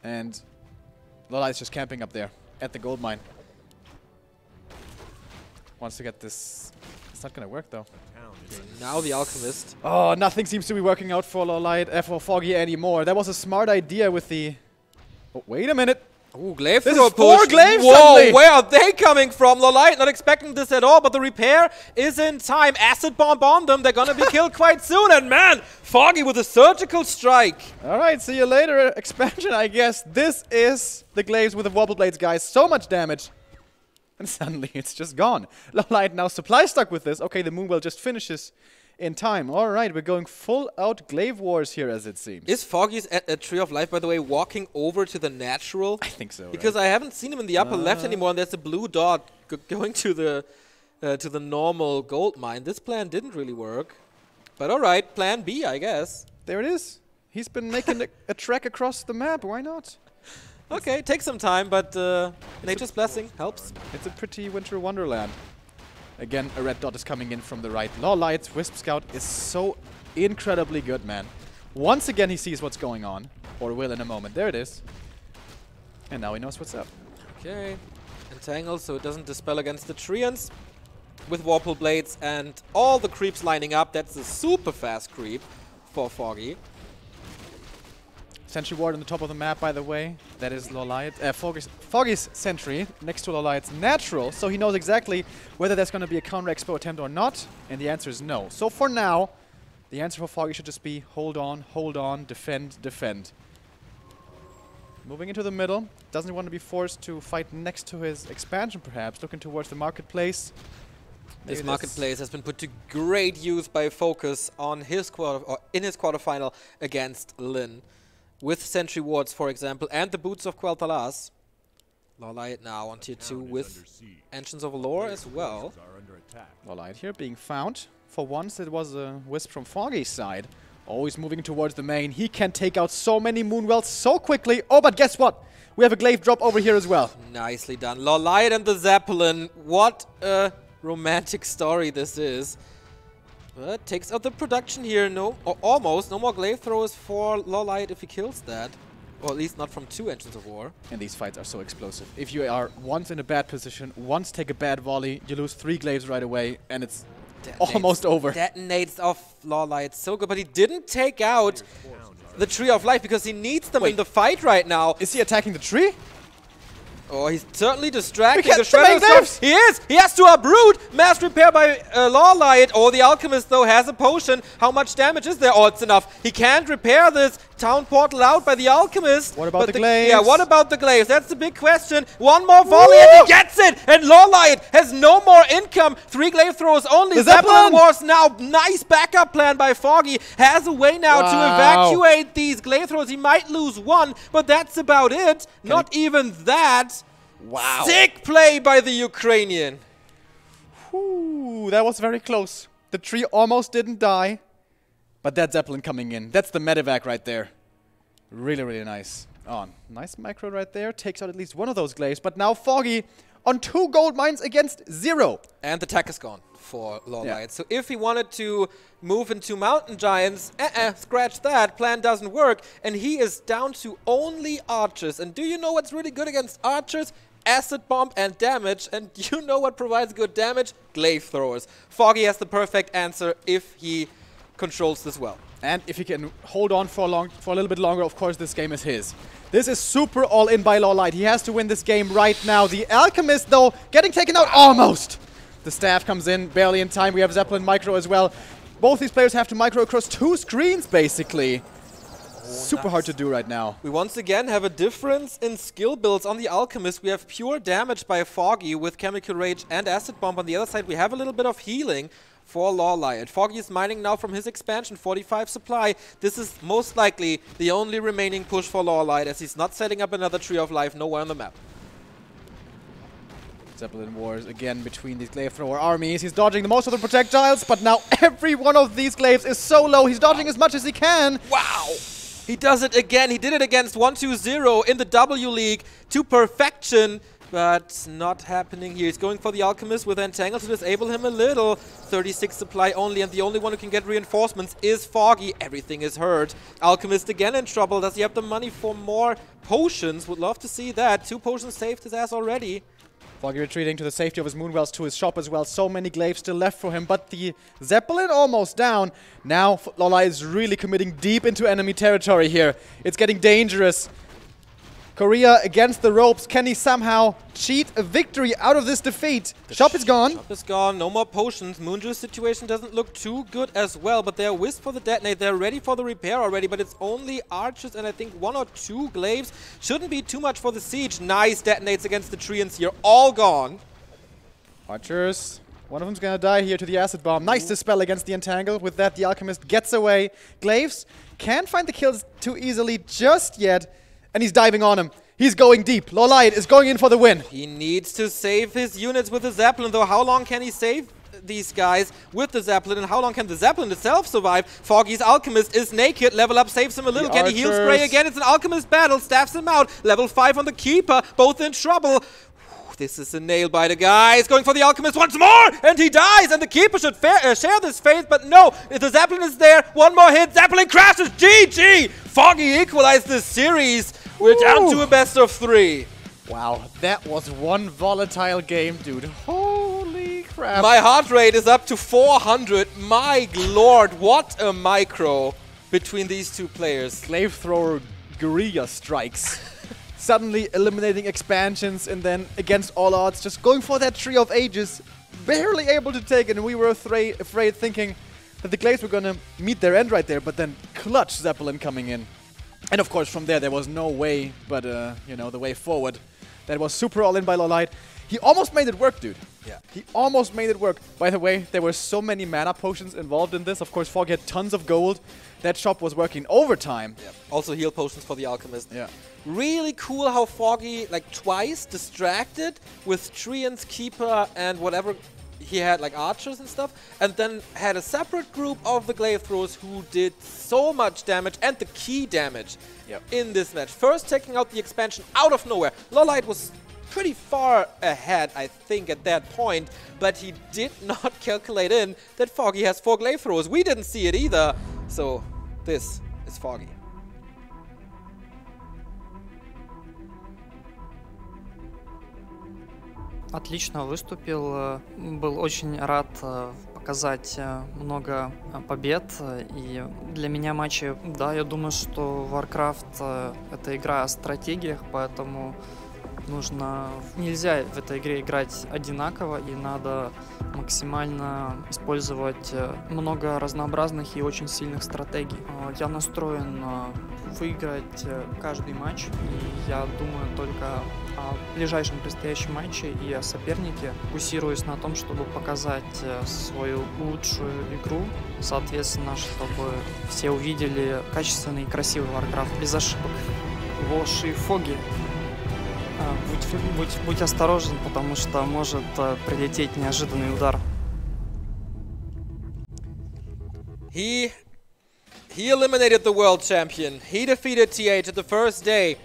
And LawLiet's just camping up there at the gold mine. Wants to get this. It's not gonna work though. Okay, now the Alchemist. Oh, nothing seems to be working out for LawLiet, for Foggy anymore. That was a smart idea with the. Oh, wait a minute. Ooh, Glaive This Thrower is 4 push. glaives Whoa, suddenly. where are they coming from? LawLiet not expecting this at all, but the repair is in time. Acid Bomb on them. They're gonna be killed quite soon. And man, Foggy with a surgical strike. All right, see you later. Expansion, I guess. This is the glaives with the wobble blades, guys. So much damage. And suddenly it's just gone. LawLiet now supply stuck with this. Okay, the Moonwell just finishes in time. All right, we're going full out glaive wars here, as it seems. Is Foggy's at Tree of Life, by the way, walking over to the natural? I think so. Because I haven't seen him in the upper left anymore, and there's a blue dot going to the normal gold mine. This plan didn't really work. But all right, plan B, I guess. There it is. He's been making a trek across the map. Why not? Okay, takes some time, but Nature's Blessing helps. It's a pretty winter wonderland. Again, a red dot is coming in from the right. LawLiet's Wisp Scout is so incredibly good, man. Once again, he sees what's going on. Or will in a moment. There it is. And now he knows what's up. Okay. Entangle, so it doesn't dispel against the Treants. With Warple Blades and all the creeps lining up. That's a super fast creep for Foggy. Sentry Ward on the top of the map, by the way. That is LawLiet. Foggy's Sentry next to LawLiet's Natural, so he knows exactly whether there's going to be a counter expo attempt or not, and the answer is no. So for now, the answer for Foggy should just be hold on, defend, defend. Moving into the middle. Doesn't want to be forced to fight next to his expansion, perhaps. Looking towards the marketplace. This marketplace has been put to great use by Focus on his in his quarterfinal against Lin. With Sentry Wards, for example, and the Boots of Quel'Thalas. LawLiet now on tier 2 with Ancients of Lore as well. LawLiet here being found. For once, it was a Wisp from Foggy's side. Always moving towards the main. He can take out so many Moonwells so quickly. Oh, but guess what? We have a glaive drop over here as well. Nicely done. LawLiet and the Zeppelin. What a romantic story this is. But takes out the production here. No, or almost. No more glaive throwers for LawLiet if he kills that. Or at least not from 2 Engines of War. And these fights are so explosive. If you are once in a bad position, once take a bad volley, you lose 3 glaives right away, and it's almost over. Detonates off LawLiet. So good, but he didn't take out the Tree of Life because he needs them in the fight right now. Is he attacking the tree? Oh, he's certainly distracting the Shredder. He is! He has to uproot! Mass repair by LawLiet. Oh, the Alchemist, though, has a potion. How much damage is there? Oh, it's enough. He can't repair this. Town portal out by the Alchemist. What about the glaives? Yeah, what about the glaives? That's the big question. One more volley and he gets it! And LawLiet has no more income. 3 glaive throws only. Zeppelin Wars now. Nice backup plan by Foggy. Has a way now to evacuate these glaive throws. He might lose 1, but that's about it. Not even that. Wow. Sick play by the Ukrainian. Whew, that was very close. The tree almost didn't die. But that Zeppelin coming in. That's the medevac right there. Really, really nice. Oh, nice micro right there. Takes out at least one of those glaives. But now Foggy on 2 gold mines against 0. And the tech is gone for LawLiet. Yeah. So if he wanted to move into Mountain Giants, scratch that. Plan doesn't work. And he is down to only archers. And do you know what's really good against archers? Acid bomb and damage. And you know what provides good damage? Glaive throwers. Foggy has the perfect answer if he controls this well. And if he can hold on for a little bit longer, of course, this game is his. This is super all-in by LawLiet. He has to win this game right now. The Alchemist, though, getting taken out almost. The staff comes in barely in time. We have Zeppelin micro as well. Both these players have to micro across 2 screens, basically. Super hard to do right now. We once again have a difference in skill builds on the Alchemist. We have pure damage by Foggy with Chemical Rage and Acid Bomb. On the other side, we have a little bit of healing for LawLiet. Foggy is mining now from his expansion, 45 supply. This is most likely the only remaining push for LawLiet, as he's not setting up another Tree of Life nowhere on the map. Zeppelin wars again between these glaive thrower armies. He's dodging the most of the projectiles, but now every one of these glaives is so low. He's dodging as much as he can. Wow! He does it again. He did it against 1-2-0 in the W League to perfection. But not happening here. He's going for the Alchemist with Entangle to disable him a little. 36 supply only, and the only one who can get reinforcements is Foggy. Everything is hurt. Alchemist again in trouble. Does he have the money for more potions? Would love to see that. 2 potions saved his ass already. Foggy retreating to the safety of his Moonwells to his shop as well. So many glaives still left for him, but the Zeppelin almost down. Now LawLiet is really committing deep into enemy territory here. It's getting dangerous. Korea against the ropes. Can he somehow cheat a victory out of this defeat? Shop is gone. Shop is gone. No more potions. Moonjuice situation doesn't look too good as well, but they're whisked for the detonate. They're ready for the repair already, but it's only archers and I think 1 or 2 glaives. Shouldn't be too much for the siege. Nice detonates against the treants here. All gone. Archers. One of them's gonna die here to the acid bomb. Nice dispel against the Entangle. With that, the Alchemist gets away. Glaives can't find the kills too easily just yet. And he's diving on him. He's going deep. LawLiet is going in for the win. He needs to save his units with the Zeppelin, though. How long can he save these guys with the Zeppelin, and how long can the Zeppelin itself survive? Foggy's Alchemist is naked. Level up saves him a little. Can he heal spray again? It's an Alchemist battle. Staffs him out. Level 5 on the Keeper. Both in trouble. This is a nail biter, guys. Going for the Alchemist once more, and he dies. And the Keeper should share this fate, but no. If the Zeppelin is there, one more hit. Zeppelin crashes. GG. Foggy equalized this series. We're down to a best of 3. Wow, that was one volatile game, dude. Holy crap. My heart rate is up to 400. My lord, what a micro between these 2 players. Glaive thrower guerrilla strikes. Suddenly eliminating expansions, and then against all odds just going for that Tree of Ages. Barely able to take it, and we were afraid thinking that the glaives were gonna meet their end right there, but then clutch Zeppelin coming in. And of course from there was no way but, you know, the way forward. That was super all in by LawLiet. He almost made it work, dude. Yeah. He almost made it work. By the way, there were so many mana potions involved in this. Of course, Foggy had tons of gold. That shop was working overtime. Yeah. Also heal potions for the Alchemist. Yeah. Really cool how Foggy, like, twice distracted with Treant's Keeper and whatever he had, like archers and stuff, and then had a separate group of the glaive throwers who did so much damage and the key damage in this match. First taking out the expansion out of nowhere. LawLiet was pretty far ahead, I think, at that point, but he did not calculate in that Foggy has 4 glaive throwers. We didn't see it either, so this is Foggy. Отлично выступил, был очень рад показать много побед, и для меня матчи, да, я думаю, что Warcraft это игра о стратегиях, поэтому нельзя в этой игре играть одинаково, и надо максимально использовать много разнообразных и очень сильных стратегий. Я настроен выиграть каждый матч, и я думаю только о ближайшем предстоящем матче и о сопернике. Фокусируюсь на том, чтобы показать свою лучшую игру, соответственно, чтобы все увидели качественный и красивый Warcraft без ошибок. Вош и Foggy. Будь осторожен, потому что может прилететь неожиданный удар. He eliminated the world champion. He defeated TH at the first day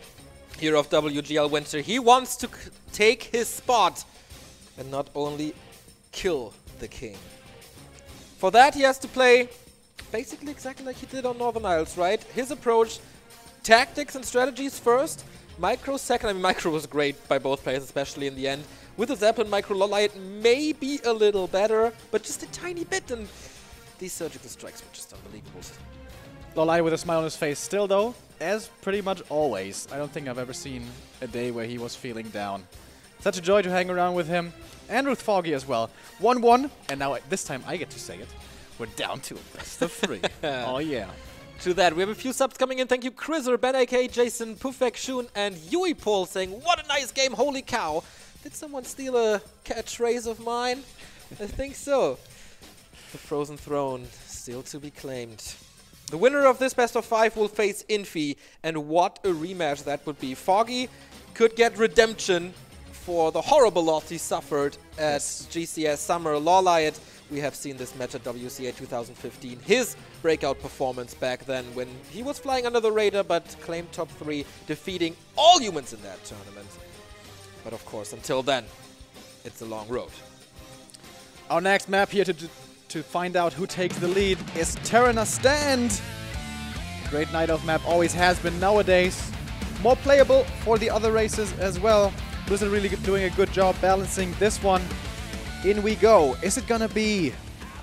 here of WGL Winter. He wants to take his spot and not only kill the king. For that, he has to play basically exactly like he did on Northern Isles, right? His approach, tactics and strategies first, Micro second. I mean, Micro was great by both players, especially in the end. With the Zeppelin, Micro LawLiet may be a little better, but just a tiny bit, and these surgical strikes were just unbelievable. LawLiet with a smile on his face still, though, as pretty much always. I don't think I've ever seen a day where he was feeling down. Such a joy to hang around with him, and with Foggy as well. 1-1, and now this time I get to say it. We're down to a best of 3. Oh yeah. To that, we have a few subs coming in. Thank you, Chriser, Ben AK, Jason, Pufek, Shun, and Yui Paul saying, "What a nice game, holy cow." Did someone steal a catchphrase of mine? I think so. The Frozen Throne still to be claimed. The winner of this best of 5 will face Infi, and what a rematch that would be. Foggy could get redemption for the horrible loss he suffered at GCS Summer. LawLiet, we have seen this match at WCA 2015. His breakout performance back then when he was flying under the radar but claimed top 3, defeating all humans in that tournament. But of course, until then, it's a long road. Our next map here to find out who takes the lead is Terrana Stand. Great night of map, always has been nowadays. More playable for the other races as well. Blizzard really doing a good job balancing this one. In we go. Is it gonna be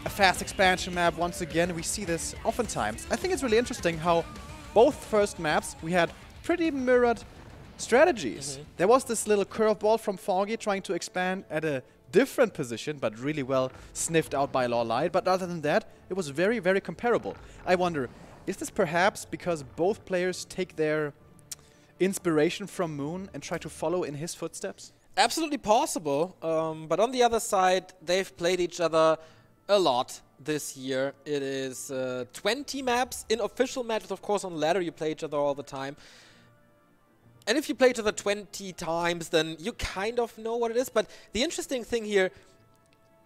a fast expansion map once again? We see this oftentimes. I think it's really interesting how both first maps we had pretty mirrored strategies. There was this little curveball from Foggy trying to expand at a different position, but really well sniffed out by LawLiet. But other than that, it was very, very comparable. I wonder, is this perhaps because both players take their inspiration from Moon and try to follow in his footsteps? Absolutely possible, but on the other side, they've played each other a lot this year. It is 20 maps in official matches. Of course, on ladder, you play each other all the time. And if you play each other 20 times, then you kind of know what it is. But the interesting thing here,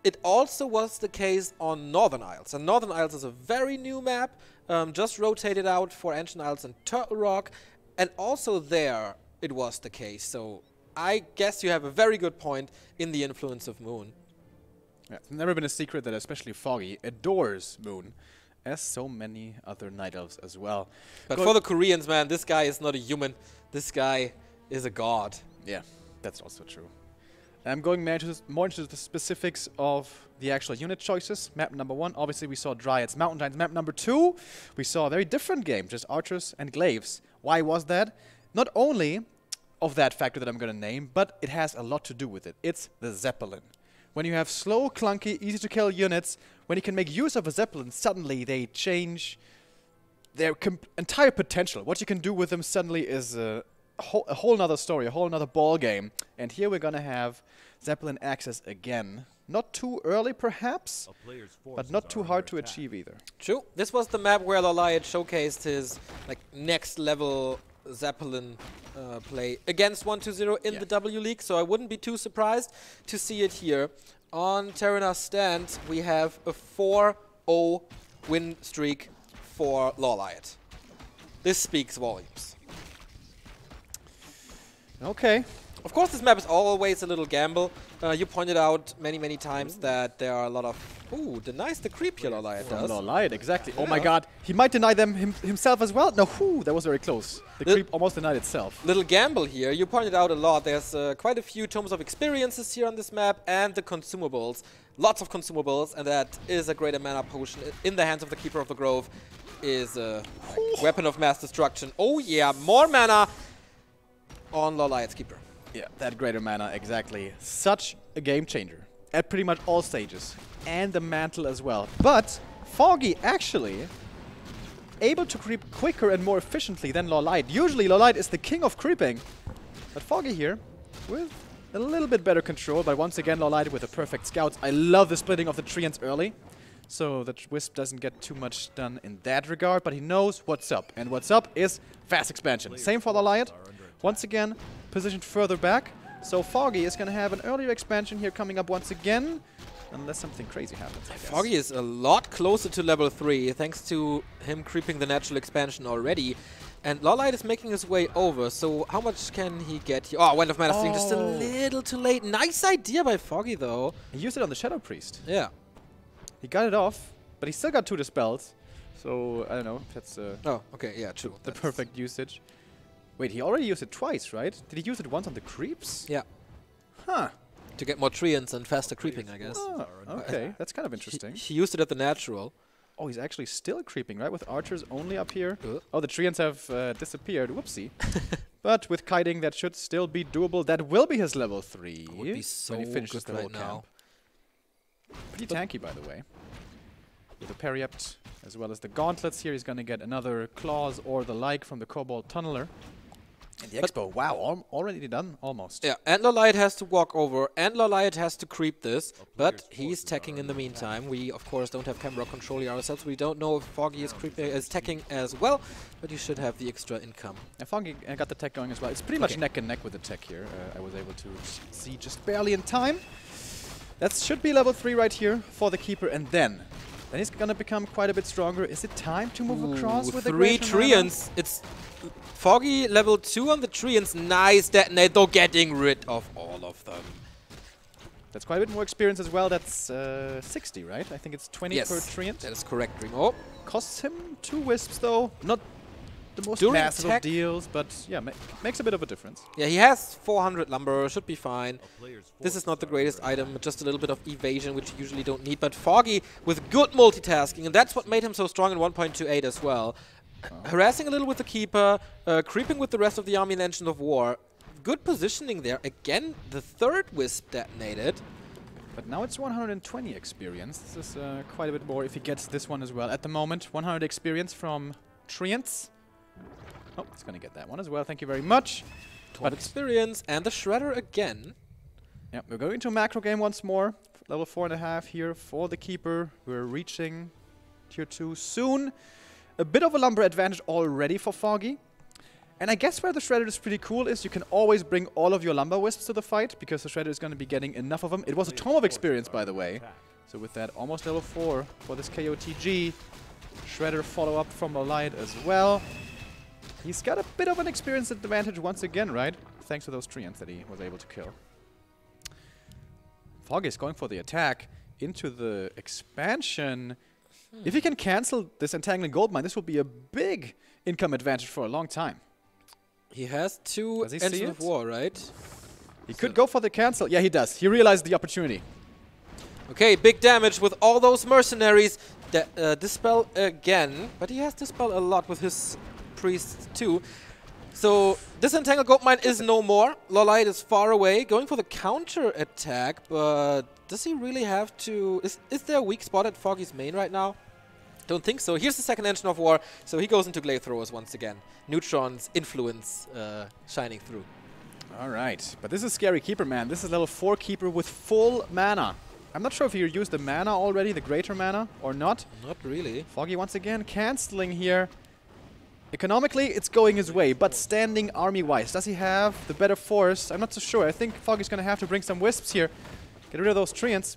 it also was the case on Northern Isles. And Northern Isles is a very new map, just rotated out for Ancient Isles and Turtle Rock. And also there, it was the case. So I guess you have a very good point in the influence of Moon. Yeah, it's never been a secret that especially Foggy adores Moon, as so many other Night Elves as well. But for the Koreans, man, this guy is not a human. This guy is a god. Yeah, that's also true. I'm going more into the specifics of the actual unit choices. Map number 1, obviously we saw Dryads, Mountain Giants. Map number 2, we saw a very different game, just Archers and Glaives. Why was that? Not only of that factor that I'm going to name, but it has a lot to do with it. It's the Zeppelin. When you have slow, clunky, easy to kill units, when you can make use of a Zeppelin, suddenly they change their entire potential. What you can do with them suddenly is a whole nother story, a whole nother ball game. And here we're going to have Zeppelin access again. Not too early, perhaps, but not too hard to achieve either. True. This was the map where LawLiet showcased his next level Zeppelin play against 1-2-0 in the W League, so I wouldn't be too surprised to see it here. On Terrana Stand, we have a 4-0 win streak for LawLiet. This speaks volumes. Okay. Of course, this map is always a little gamble. You pointed out many times that there are a lot of... Ooh, denies the creep here, LawLiet does. LawLiet, exactly. Yeah. Oh my god, he might deny them himself as well. No, that was very close. The creep almost denied itself. Little gamble here. You pointed out a lot. There's quite a few tomes of experiences here on this map and the consumables. Lots of consumables, and that is a greater mana potion in the hands of the Keeper of the Grove. Is a weapon of mass destruction. Oh yeah, more mana on LawLiet's Keeper. Yeah, that greater mana, exactly. Such a game changer at pretty much all stages. And the mantle as well. But Foggy actually able to creep quicker and more efficiently than LawLiet. Usually LawLiet is the king of creeping. But Foggy here with a little bit better control. But once again, LawLiet with the perfect scouts. I love the splitting of the treants early. So that Wisp doesn't get too much done in that regard. But he knows what's up. And what's up is fast expansion. Same for LawLiet. Once again, positioned further back. So Foggy is going to have an earlier expansion here coming up once again. unless something crazy happens, I guess. Foggy is a lot closer to level 3 thanks to him creeping the natural expansion already. And LawLiet is making his way over, so how much can he get here? Oh, Wind of Mana Sting just a little too late. Nice idea by Foggy, though. He used it on the Shadow Priest. Yeah. He got it off, but he still got 2 dispels. So, I don't know, that's oh, okay, yeah, true. the perfect usage. Wait, he already used it twice, right? Did he use it once on the creeps? Yeah. Huh. To get more treants and faster creeping, I guess. Oh, okay. That's kind of interesting. He used it at the natural. Oh, he's actually still creeping, right? With archers only up here. Oh, the treants have disappeared. Whoopsie. But with kiting, that should still be doable. That will be his level 3. Would be so when he finishes good the whole right now. camp. Pretty tanky, by the way. With the Periapt, as well as the gauntlets here, he's going to get another claws or the like from the Cobalt Tunneler. And the Expo, wow, already done, almost. Yeah, and LawLiet has to walk over, and LawLiet has to creep this, but he's teching in the meantime. We, of course, don't have camera control here ourselves. We don't know if Foggy is teching as well, but you should have the extra income. And Foggy got the tech going as well. It's pretty much neck and neck with the tech here. I was able to see just barely in time. That should be level 3 right here for the Keeper, and then he's gonna become quite a bit stronger. Is it time to move across with the 3 treants? It's Foggy level 2 on the treants. Nice detonate, though, getting rid of all of them. That's quite a bit more experience as well. That's 60, right? I think it's 20 per treant. That is correct, Remo. Costs him 2 wisps, though. Not the most During massive of deals, but yeah, makes a bit of a difference. Yeah, he has 400 lumber, should be fine. This is not the greatest item, just a little bit of evasion, which you usually don't need. But Foggy with good multitasking, and that's what made him so strong in 1.28 as well. Harassing a little with the Keeper, creeping with the rest of the army in Engine of War. Good positioning there. Again, the 3rd wisp detonated. But now it's 120 experience. This is quite a bit more if he gets this one as well. At the moment, 100 experience from treants. Oh, he's going to get that one as well. Thank you very much. 12 experience and the Shredder again. Yeah, we're going into a macro game once more. Level 4.5 here for the Keeper. We're reaching tier 2 soon. A bit of a lumber advantage already for Foggy. And I guess where the Shredder is pretty cool is you can always bring all of your lumber wisps to the fight, because the Shredder is going to be getting enough of them. It was a Tome of Experience, by the way. So with that, almost level 4 for this KOTG. Shredder follow-up from LawLiet as well. He's got a bit of an experience advantage once again, right? Thanks to those treants that he was able to kill. Foggy is going for the attack into the expansion. If he can cancel this Entangling Goldmine, this will be a big income advantage for a long time. He has 2 Engine of War, right? He could go for the cancel. Yeah, he does. He realized the opportunity. Okay, big damage with all those mercenaries. Dispel again, but he has Dispel a lot with his priests too. So this Entangled Goldmine is no more. LawLiet is far away, going for the counter attack, but does he really have to? Is there a weak spot at Foggy's main right now? Don't think so. Here's the 2nd Engine of War, so he goes into Glaive Throwers once again. Neutron's influence shining through. All right, but this is scary Keeper, man. This is level 4 Keeper with full mana. I'm not sure if he used the mana already, the greater mana, or not. Not really. Foggy once again canceling here. Economically, it's going his way, but standing army-wise, does he have the better force? I'm not so sure. I think Foggy's going to have to bring some wisps here. Get rid of those treants.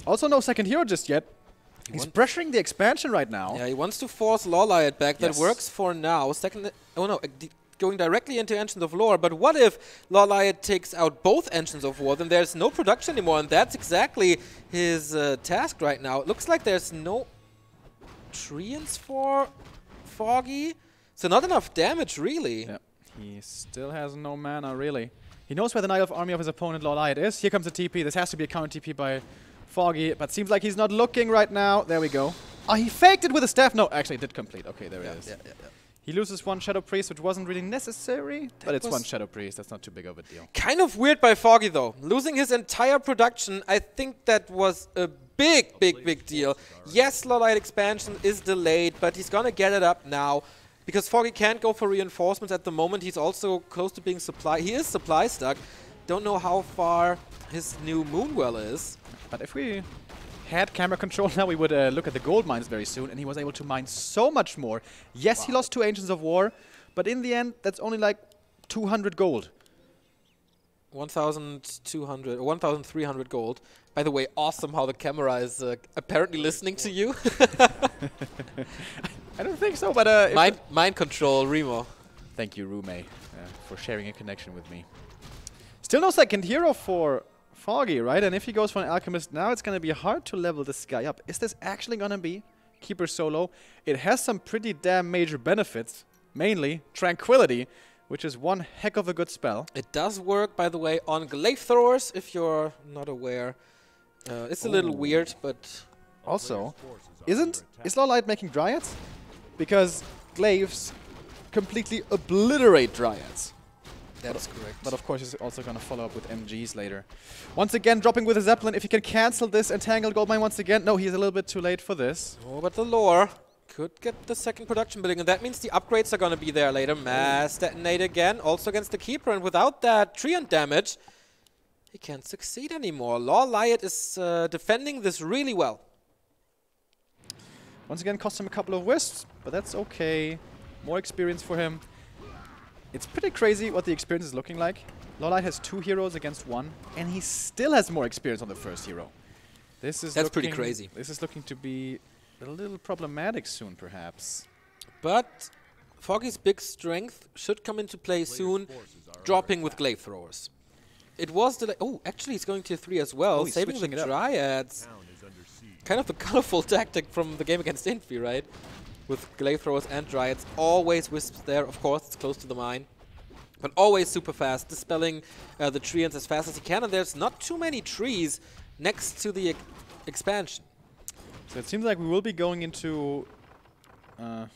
Also, no second hero just yet. He's pressuring the expansion right now. Yeah, he wants to force LawLiet back. That works for now. Oh no, going directly into Engines of Lore. But what if LawLiet takes out both Engines of War? Then there's no production anymore, and that's exactly his task right now. It looks like there's no treants for Foggy. So not enough damage, really. Yeah, he still has no mana, really. He knows where the Knight of Army of his opponent, LawLiet, is. Here comes the TP. This has to be a counter TP by Foggy, but seems like he's not looking right now. There we go. Oh, he faked it with a staff. No, actually, it did complete. Okay, there it is. Yeah. He loses 1 Shadow Priest, which wasn't really necessary, but it's 1 Shadow Priest. That's not too big of a deal. Kind of weird by Foggy, though. Losing his entire production, I think that was a big deal. Yes, LawLiet expansion is delayed, but he's gonna get it up now. Because Foggy can't go for reinforcements at the moment. He's also close to being supply. He is supply stuck. Don't know how far his new Moonwell is. But if we had camera control now, we would look at the gold mines very soon. And he was able to mine so much more. Yes, he lost 2 Ancients of War. But in the end, that's only like 200 gold. 1,200 or 1,300 gold. By the way, awesome how the camera is apparently listening to you. I don't think so, but mind control, Remo. Thank you, Roommate, for sharing a connection with me. Still no second hero for Foggy, right? And if he goes for an Alchemist now, it's going to be hard to level this guy up. Is this actually going to be Keeper solo? It has some pretty damn major benefits, mainly Tranquility, which is one heck of a good spell. It does work, by the way, on Glaive Throwers, if you're not aware. It's a little weird, but... Also, is LawLiet making Dryads? Because Glaives completely obliterate Dryads. That is correct. But of course, he's also going to follow up with MGs later. Once again, dropping with a Zeppelin. If he can cancel this Entangled Goldmine once again. No, he's a little bit too late for this. Oh, but the lore could get the second production building, and that means the upgrades are going to be there later. Mass Detonate again, also against the Keeper, and without that Treant damage, he can't succeed anymore. LawLiet is defending this really well. Once again, cost him a couple of wisps, but that's okay. More experience for him. It's pretty crazy what the experience is looking like. LawLiet has 2 heroes against 1, and he still has more experience on the first hero. That's pretty crazy. This is looking to be a little problematic soon, perhaps. But Foggy's big strength should come into play soon, dropping with Glaive Throwers. It was the... Oh, actually he's going tier 3 as well, saving the Dryads. Kind of the colorful tactic from the game against Infi, right? With Glaive Throwers and Dryads. Always Wisps there, of course, it's close to the mine. But always super fast, dispelling the treants as fast as he can. And there's not too many trees next to the expansion. So it seems like we will be going into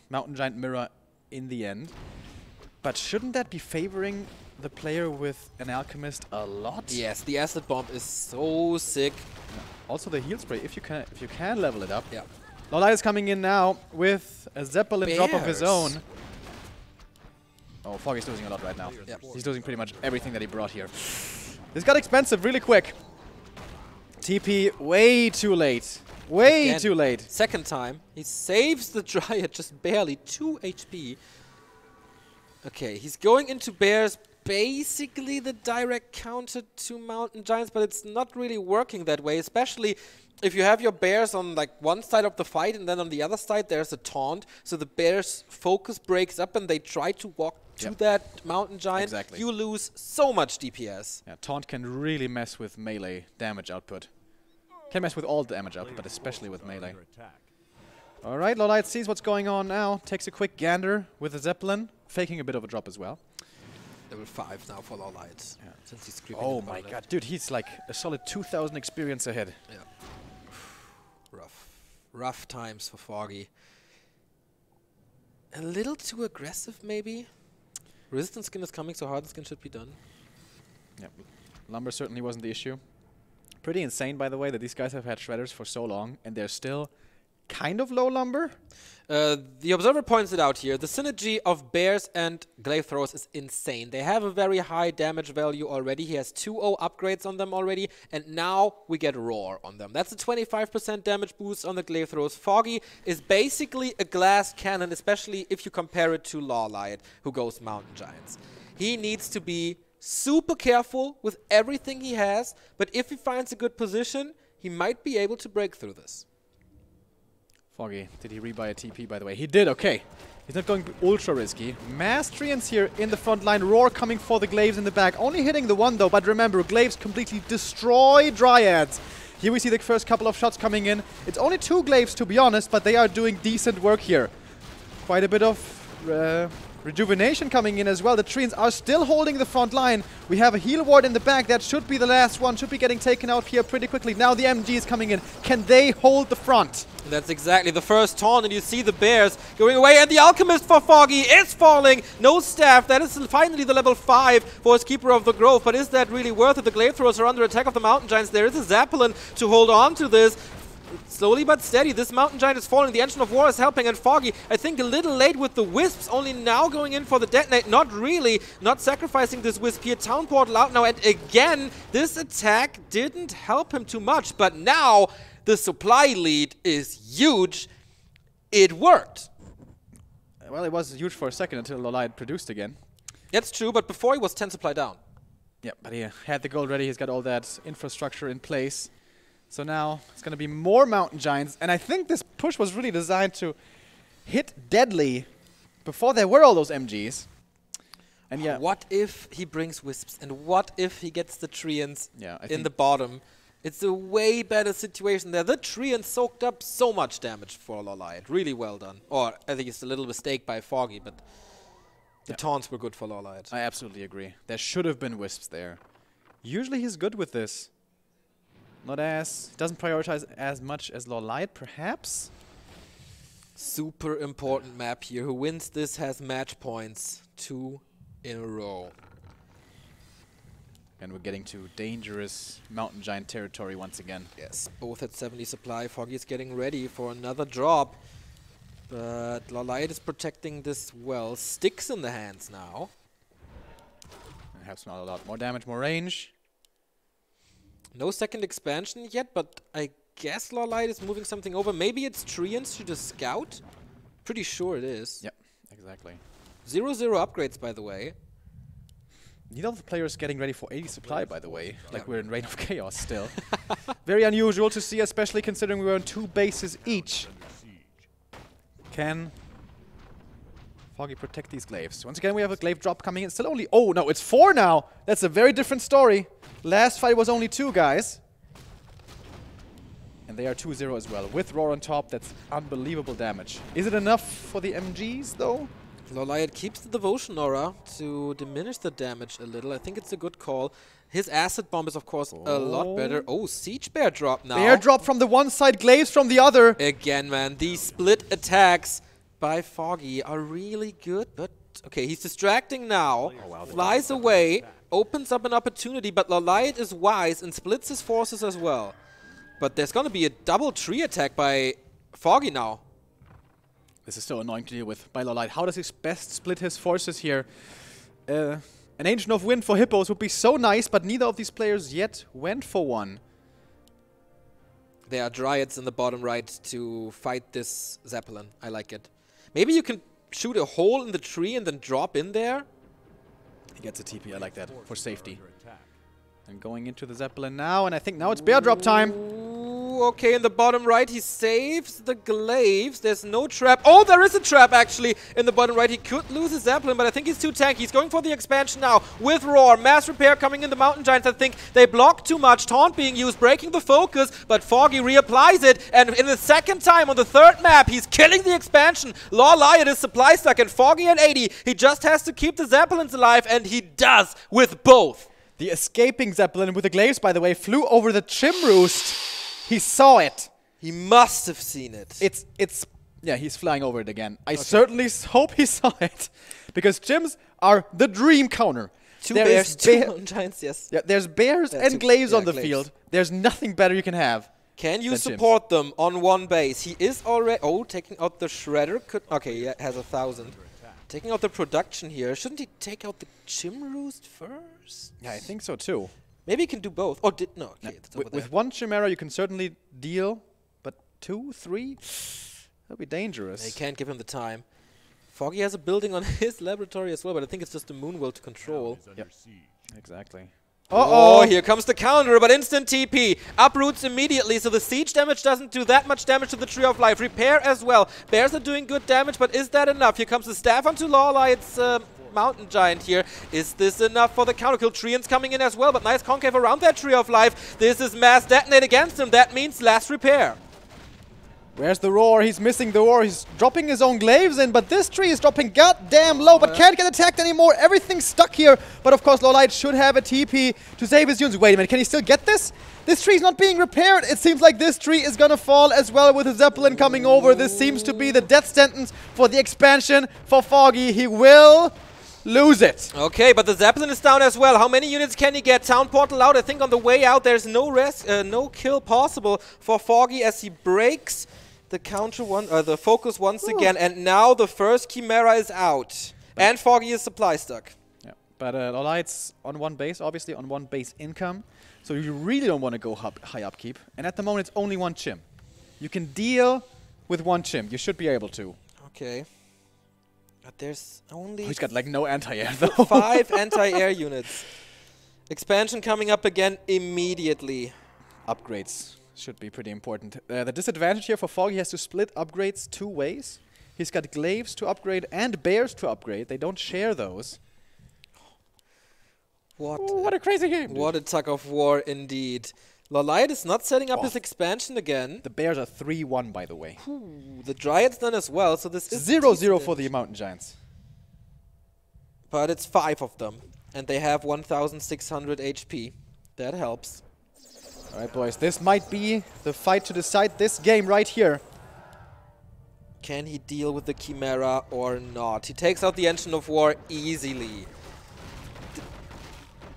Mountain Giant Mirror in the end. But shouldn't that be favoring the player with an Alchemist a lot? Yes, the Acid Bomb is so sick. Yeah. Also the Heal Spray, if you can level it up. Yeah. LawLiet is coming in now with a Zeppelin drop of his own. Oh, Foggy's losing a lot right now. Yep. He's losing pretty much everything that he brought here. This got expensive really quick. TP way too late. Way too late. Second time. He saves the Dryad just barely. 2 HP. Okay, he's going into Bears. Basically the direct counter to Mountain Giants, but it's not really working that way, especially if you have your bears on like one side of the fight and then on the other side there's a taunt, so the bears' focus breaks up and they try to walk to that Mountain Giant. Exactly. You lose so much DPS. Yeah, taunt can really mess with melee damage output. Can mess with all damage output, but especially with melee. Alright, LawLiet sees what's going on now, takes a quick gander with the Zeppelin, faking a bit of a drop as well. Level 5 now for LawLiet. Yeah. Since he's creeping. Oh my god, dude, he's like a solid 2,000 experience ahead. Yeah. Rough times for Foggy. A little too aggressive, maybe? Resistance skin is coming, so hardened skin should be done. Yep. Lumber certainly wasn't the issue. Pretty insane, by the way, that these guys have had shredders for so long, and they're still kind of low lumber. The observer points it out here. The synergy of bears and glaive throwers is insane. They have a very high damage value already. He has 2-0 upgrades on them already, and now we get roar on them. That's a 25% damage boost on the glaive throwers. Foggy is basically a glass cannon, especially if you compare it to LawLiet, who goes Mountain Giants. He needs to be super careful with everything he has, but if he finds a good position, he might be able to break through this. Foggy, did he rebuy a TP, by the way? He did, okay. He's not going ultra risky. Mastrians here in the front line. Roar coming for the Glaives in the back. Only hitting the one, though, but remember, Glaives completely destroy Dryads. Here we see the first couple of shots coming in. It's only 2 Glaives, to be honest, but they are doing decent work here. Quite a bit of rejuvenation coming in as well. The Treants are still holding the front line. We have a heal ward in the back. That should be the last one. Should be getting taken out here pretty quickly. Now the MG is coming in. Can they hold the front? That's exactly the first taunt, and you see the bears going away, and the Alchemist for Foggy is falling. No staff. That is finally the level 5 for his Keeper of the Grove, but is that really worth it? The Glaive Throwers are under attack of the Mountain Giants. There is a Zeppelin to hold on to this. Slowly but steady, this Mountain Giant is falling. The Engine of War is helping, and Foggy, I think, a little late with the Wisps, only now going in for the Detonate. Not really, not sacrificing this Wisp here. Town Portal out now, and again, this attack didn't help him too much, but now the supply lead is huge. It worked. Well, it was huge for a second until LawLiet produced again. That's true, but before he was 10 supply down. Yeah, but he had the gold ready. He's got all that infrastructure in place. So now it's going to be more Mountain Giants. And I think this push was really designed to hit deadly before there were all those MGs. And yeah. What if he brings Wisps? And what if he gets the Treants in the bottom? It's a way better situation there. The Treant soaked up so much damage for LawLiet. Really well done. Or I think it's a little mistake by Foggy, but the taunts were good for LawLiet. I absolutely agree. There should have been Wisps there. Usually he's good with this. Not as... doesn't prioritize as much as LawLiet, perhaps? Super important map here. Who wins this has match points. 2 in a row. And we're getting to dangerous Mountain Giant territory once again. Yes, both at 70 supply. Foggy is getting ready for another drop. But LawLiet is protecting this well. Sticks in the hands now. Perhaps not a lot more damage, more range. No second expansion yet, but I guess LawLiet is moving something over. Maybe it's Treants to the scout? Pretty sure it is. Yep, exactly. 0-0 upgrades, by the way. Neither of the players getting ready for 80 supply, by the way. Like we're in Reign of Chaos still. Very unusual to see, especially considering we were on 2 bases each. Can Foggy protect these glaives? Once again, we have a glaive drop coming in. Still only... oh, no, it's 4 now! That's a very different story. Last fight was only 2, guys. And they are 2-0 as well. With Roar on top, that's unbelievable damage. Is it enough for the MGs, though? LawLiet keeps the Devotion Aura to diminish the damage a little. I think it's a good call. His Acid Bomb is, of course, a lot better. Oh, Siege Bear drop now. Bear drop from the one side, glaives from the other. Again, man, these split attacks by Foggy are really good. But, okay, he's distracting now. Flies away, opens up an opportunity, but LawLiet is wise and splits his forces as well. But there's going to be a double tree attack by Foggy now. This is so annoying to deal with by LawLiet. How does he best split his forces here? An Ancient of Wind for Hippos would be so nice, but neither of these players yet went for one. There are Dryads in the bottom right to fight this Zeppelin. I like it. Maybe you can shoot a hole in the tree and then drop in there. He gets a TP, I like that, for safety. And going into the Zeppelin now, and I think now it's bear drop time. Ooh, okay, in the bottom right, he saves the glaives. There's no trap. Oh, there is a trap, actually, in the bottom right. He could lose his Zeppelin, but I think he's too tanky. He's going for the expansion now with Roar. Mass repair coming in the Mountain Giants. I think they block too much. Taunt being used, breaking the focus, but Foggy reapplies it. And in the second time on the third map, he's killing the expansion. LawLiet is supply stuck, and Foggy at 80. He just has to keep the Zeppelins alive, and he does with both. The escaping Zeppelin with the glaives, by the way, flew over the Chim Roost. He saw it. He must have seen it. Yeah, he's flying over it again. I certainly hope he saw it. Because Chims are the dream counter. Two bears, two Mountain Giants, yes. Yeah, there's bears and glaives on the field. There's nothing better you can have. Can you support them on one base? He is already... oh, taking out the Shredder. Okay, he has 1,000. Taking out the production here. Shouldn't he take out the Chim Roost first? Yeah, I think so too. Maybe he can do both. Oh, no. Okay, with one Chimera, you can certainly deal, but 2, 3, that'll be dangerous. They can't give him the time. Foggy has a building on his laboratory as well, but I think it's just a moon world to control. Yep, exactly. Uh-oh, here comes the counter, but instant TP. Uproots immediately, so the siege damage doesn't do that much damage to the Tree of Life. Repair as well. Bears are doing good damage, but is that enough? Here comes the staff onto LawLiet's Mountain Giant here. Is this enough for the counter kill? Treants coming in as well, but nice concave around that Tree of Life. This is mass detonate against him. That means last repair. Where's the Roar? He's missing the Roar. He's dropping his own glaives in, but this tree is dropping goddamn low, but can't get attacked anymore. Everything's stuck here, but of course LawLiet should have a TP to save his units. Wait a minute, can he still get this? This tree is not being repaired. It seems like this tree is gonna fall as well with the Zeppelin coming over. This seems to be the death sentence for the expansion for Foggy. He will lose it. Okay, but the Zeppelin is down as well. How many units can he get? Town portal out. I think on the way out there's no kill possible for Foggy as he breaks the the focus once again, and now the first Chimera is out, and Foggy is supply stuck. Yeah, but LawLiet's on one base, obviously on one base income, so you really don't want to go high upkeep. And at the moment, it's only one Chim. You can deal with one Chim. You should be able to. Okay. But there's only... oh, he's got like no anti-air though. 5 anti-air units. Expansion coming up again immediately. Upgrades should be pretty important. The disadvantage here for Foggy, he has to split upgrades 2 ways. He's got glaives to upgrade and bears to upgrade. They don't share those. What a crazy game, dude. What a tug of war indeed. LawLiet is not setting up his expansion again. The bears are 3-1, by the way. Ooh, the Dryad's done as well, so this is 0-0 for the Mountain Giants. But it's 5 of them, and they have 1,600 HP. That helps. All right, boys, this might be the fight to decide this game right here. Can he deal with the Chimera or not? He takes out the Engine of War easily.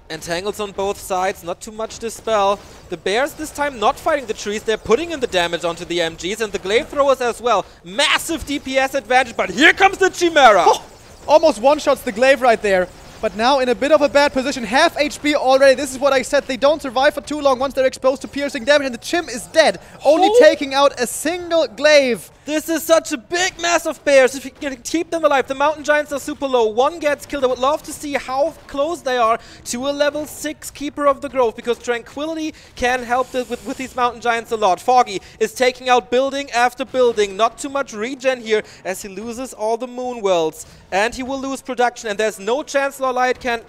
Entangles on both sides, not too much dispel. The bears this time not fighting the trees, they're putting in the damage onto the MGs and the glaive throwers as well. Massive DPS advantage, but here comes the Chimera! Oh, almost one-shots the glaive right there. But now in a bit of a bad position, half HP already. This is what I said, they don't survive for too long once they're exposed to piercing damage, and the Chim is dead, only taking out a single glaive. This is such a big mass of bears. If you can keep them alive, the Mountain Giants are super low. One gets killed. I would love to see how close they are to a level 6 Keeper of the Grove, because Tranquility can help with these Mountain Giants a lot. Foggy is taking out building after building. Not too much regen here as he loses all the Moon Wells. And he will lose production, and there's no chance LawLiet can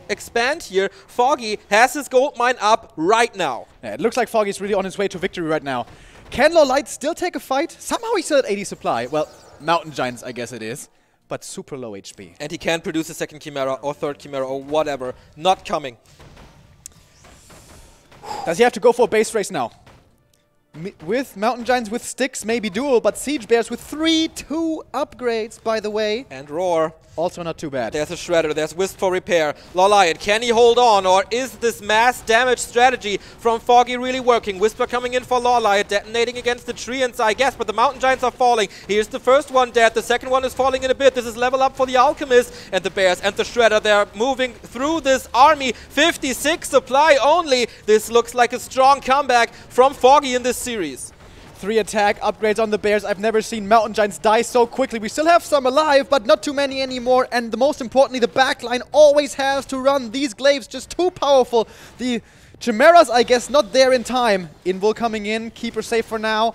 expand here. Foggy has his gold mine up right now. Yeah, it looks like Foggy's really on his way to victory right now. Can LawLiet still take a fight? Somehow he's still at 80 supply. Well, Mountain Giants, I guess it is. But super low HP. And he can't produce a second Chimera or third Chimera or whatever. Not coming. Does he have to go for a base race now? With Mountain Giants with sticks, maybe dual, but Siege Bears with 3-2 upgrades, by the way. And Roar. Also not too bad. There's a Shredder, there's Wisp for repair. LawLiet, can he hold on, or is this mass damage strategy from Foggy really working? Whisper coming in for LawLiet, detonating against the treants, I guess, but the Mountain Giants are falling. Here's the first one dead, the second one is falling in a bit. This is level up for the Alchemist, and the Bears and the Shredder, they're moving through this army. 56 supply only. This looks like a strong comeback from Foggy in this series. 3 attack upgrades on the Bears. I've never seen Mountain Giants die so quickly. We still have some alive, but not too many anymore. And the most importantly, the backline always has to run. These glaives just too powerful. The Chimeras, I guess, not there in time. Invul coming in, keeper safe for now.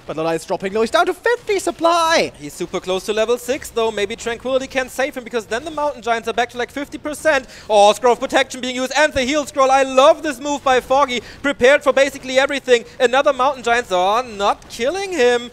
But LawLiet's dropping low. He's down to 50 supply. He's super close to level 6 though. Maybe Tranquility can save him, because then the Mountain Giants are back to like 50%. Oh, Scroll of Protection being used and the heal scroll. I love this move by Foggy. Prepared for basically everything. Another Mountain Giants. Oh, not killing him.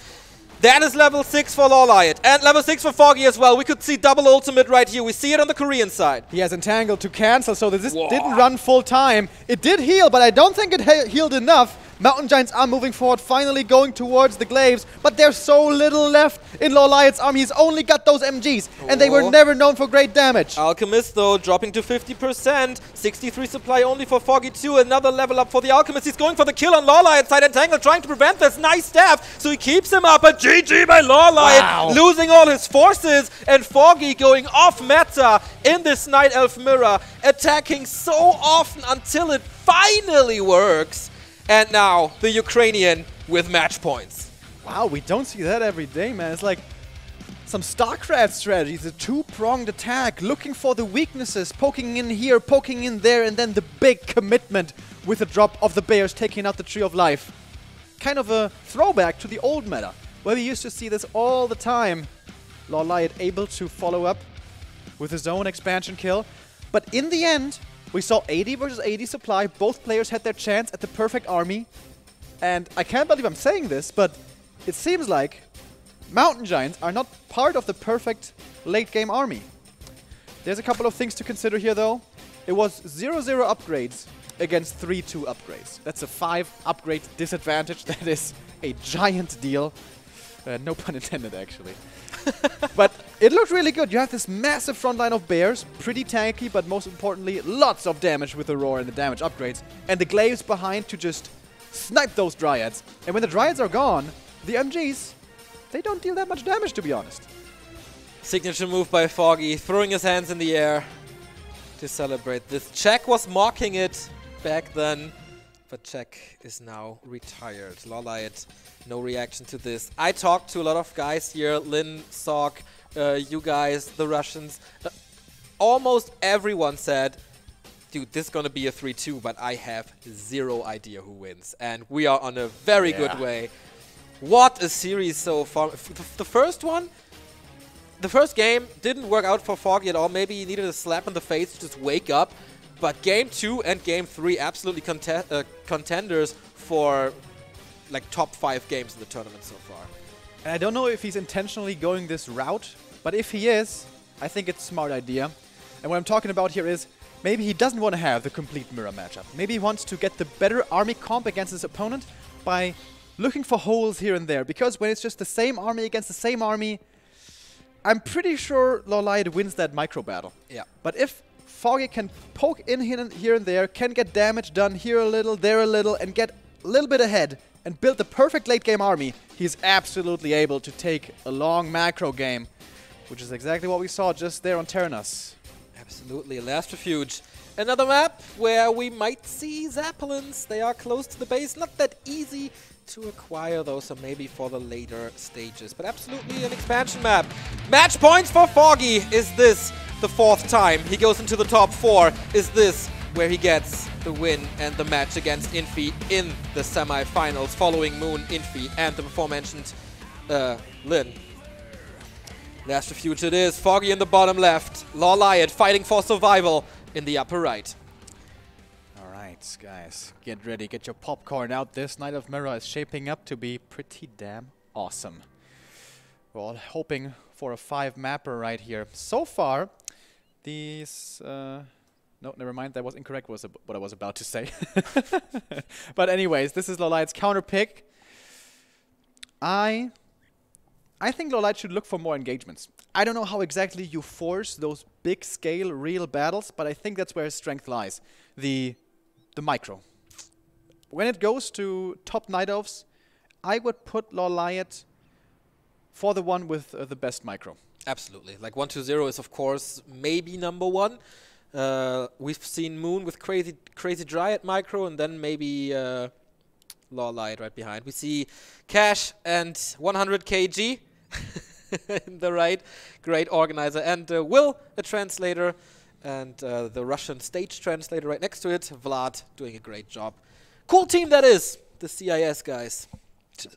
That is level 6 for LawLiet. And level 6 for Foggy as well. We could see double ultimate right here. We see it on the Korean side. He has Entangled to cancel, so this didn't run full time. It did heal, but I don't think it healed enough. Mountain Giants are moving forward, finally going towards the glaives, but there's so little left in LawLiet's army. He's only got those MGs, and they were never known for great damage. Alchemist, though, dropping to 50%. 63 supply only for Foggy, too. Another level up for the Alchemist. He's going for the kill on LawLiet's side. Entangle trying to prevent this. Nice stab, so he keeps him up. A GG by LawLiet, losing all his forces, and Foggy going off meta in this Night Elf mirror, attacking so often until it finally works. And now, the Ukrainian with match points. Wow, we don't see that every day, man. It's like some StarCraft strategies, a two-pronged attack, looking for the weaknesses, poking in here, poking in there, and then the big commitment with the drop of the Bears taking out the Tree of Life. Kind of a throwback to the old meta, where we used to see this all the time. LawLiet able to follow up with his own expansion kill. But in the end, we saw 80 versus 80 supply. Both players had their chance at the perfect army. And I can't believe I'm saying this, but it seems like Mountain Giants are not part of the perfect late-game army. There's a couple of things to consider here, though. It was 0-0 upgrades against 3-2 upgrades. That's a 5 upgrade disadvantage. That is a giant deal. No pun intended, actually. But it looked really good. You have this massive front line of Bears, pretty tanky, but most importantly, lots of damage with the Roar and the damage upgrades. And the Glaives behind to just snipe those Dryads. And when the Dryads are gone, the MGs, they don't deal that much damage, to be honest. Signature move by Foggy, throwing his hands in the air to celebrate this. Czech was mocking it back then, but Czech is now retired. LawLiet, no reaction to this. I talked to a lot of guys here, Lin, Sok, you guys, the Russians. Almost everyone said dude, this is going to be a 3-2, but I have zero idea who wins. And we are on a very good way. What a series so far. The first one, the first game didn't work out for Foggy at all. Maybe he needed a slap in the face to just wake up. But game 2 and game 3 absolutely contenders for like top 5 games in the tournament so far. And I don't know if he's intentionally going this route, but if he is, I think it's a smart idea. And what I'm talking about here is maybe he doesn't want to have the complete mirror matchup. Maybe he wants to get the better army comp against his opponent by looking for holes here and there. Because when it's just the same army against the same army, I'm pretty sure LawLiet wins that micro battle. Yeah. But if Foggy can poke in here and there, can get damage done here a little, there a little, and get a little bit ahead and build the perfect late game army, he's absolutely able to take a long macro game, which is exactly what we saw just there on Terranos. Absolutely, Last Refuge. Another map where we might see Zeppelins. They are close to the base. Not that easy to acquire though, so maybe for the later stages. But absolutely an expansion map. Match points for Foggy. Is this the 4th time he goes into the top 4? Is this where he gets the win and the match against Infi in the semi-finals following Moon, Infi, and the before-mentioned Lin? Last Refuge it is. Foggy in the bottom left. LawLiet fighting for survival in the upper right. Alright, guys. Get ready. Get your popcorn out. This Night of Mirror is shaping up to be pretty damn awesome. We're all hoping for a 5-mapper right here. So far, these... no, never mind. That was incorrect what I was about to say. But anyways, this is LawLiet's counter pick. I think LawLiet should look for more engagements. I don't know how exactly you force those big scale real battles, but I think that's where his strength lies. The micro. When it goes to top night elves, I would put LawLiet for the one with the best micro. Absolutely. Like 1-2-0 is of course maybe number 1. We've seen Moon with crazy Dryad micro, and then maybe LawLiet right behind. We see Cash and 100 kg in the right. Great organizer. And Will, a translator, and the Russian stage translator right next to it. Vlad doing a great job. Cool team that is. The CIS guys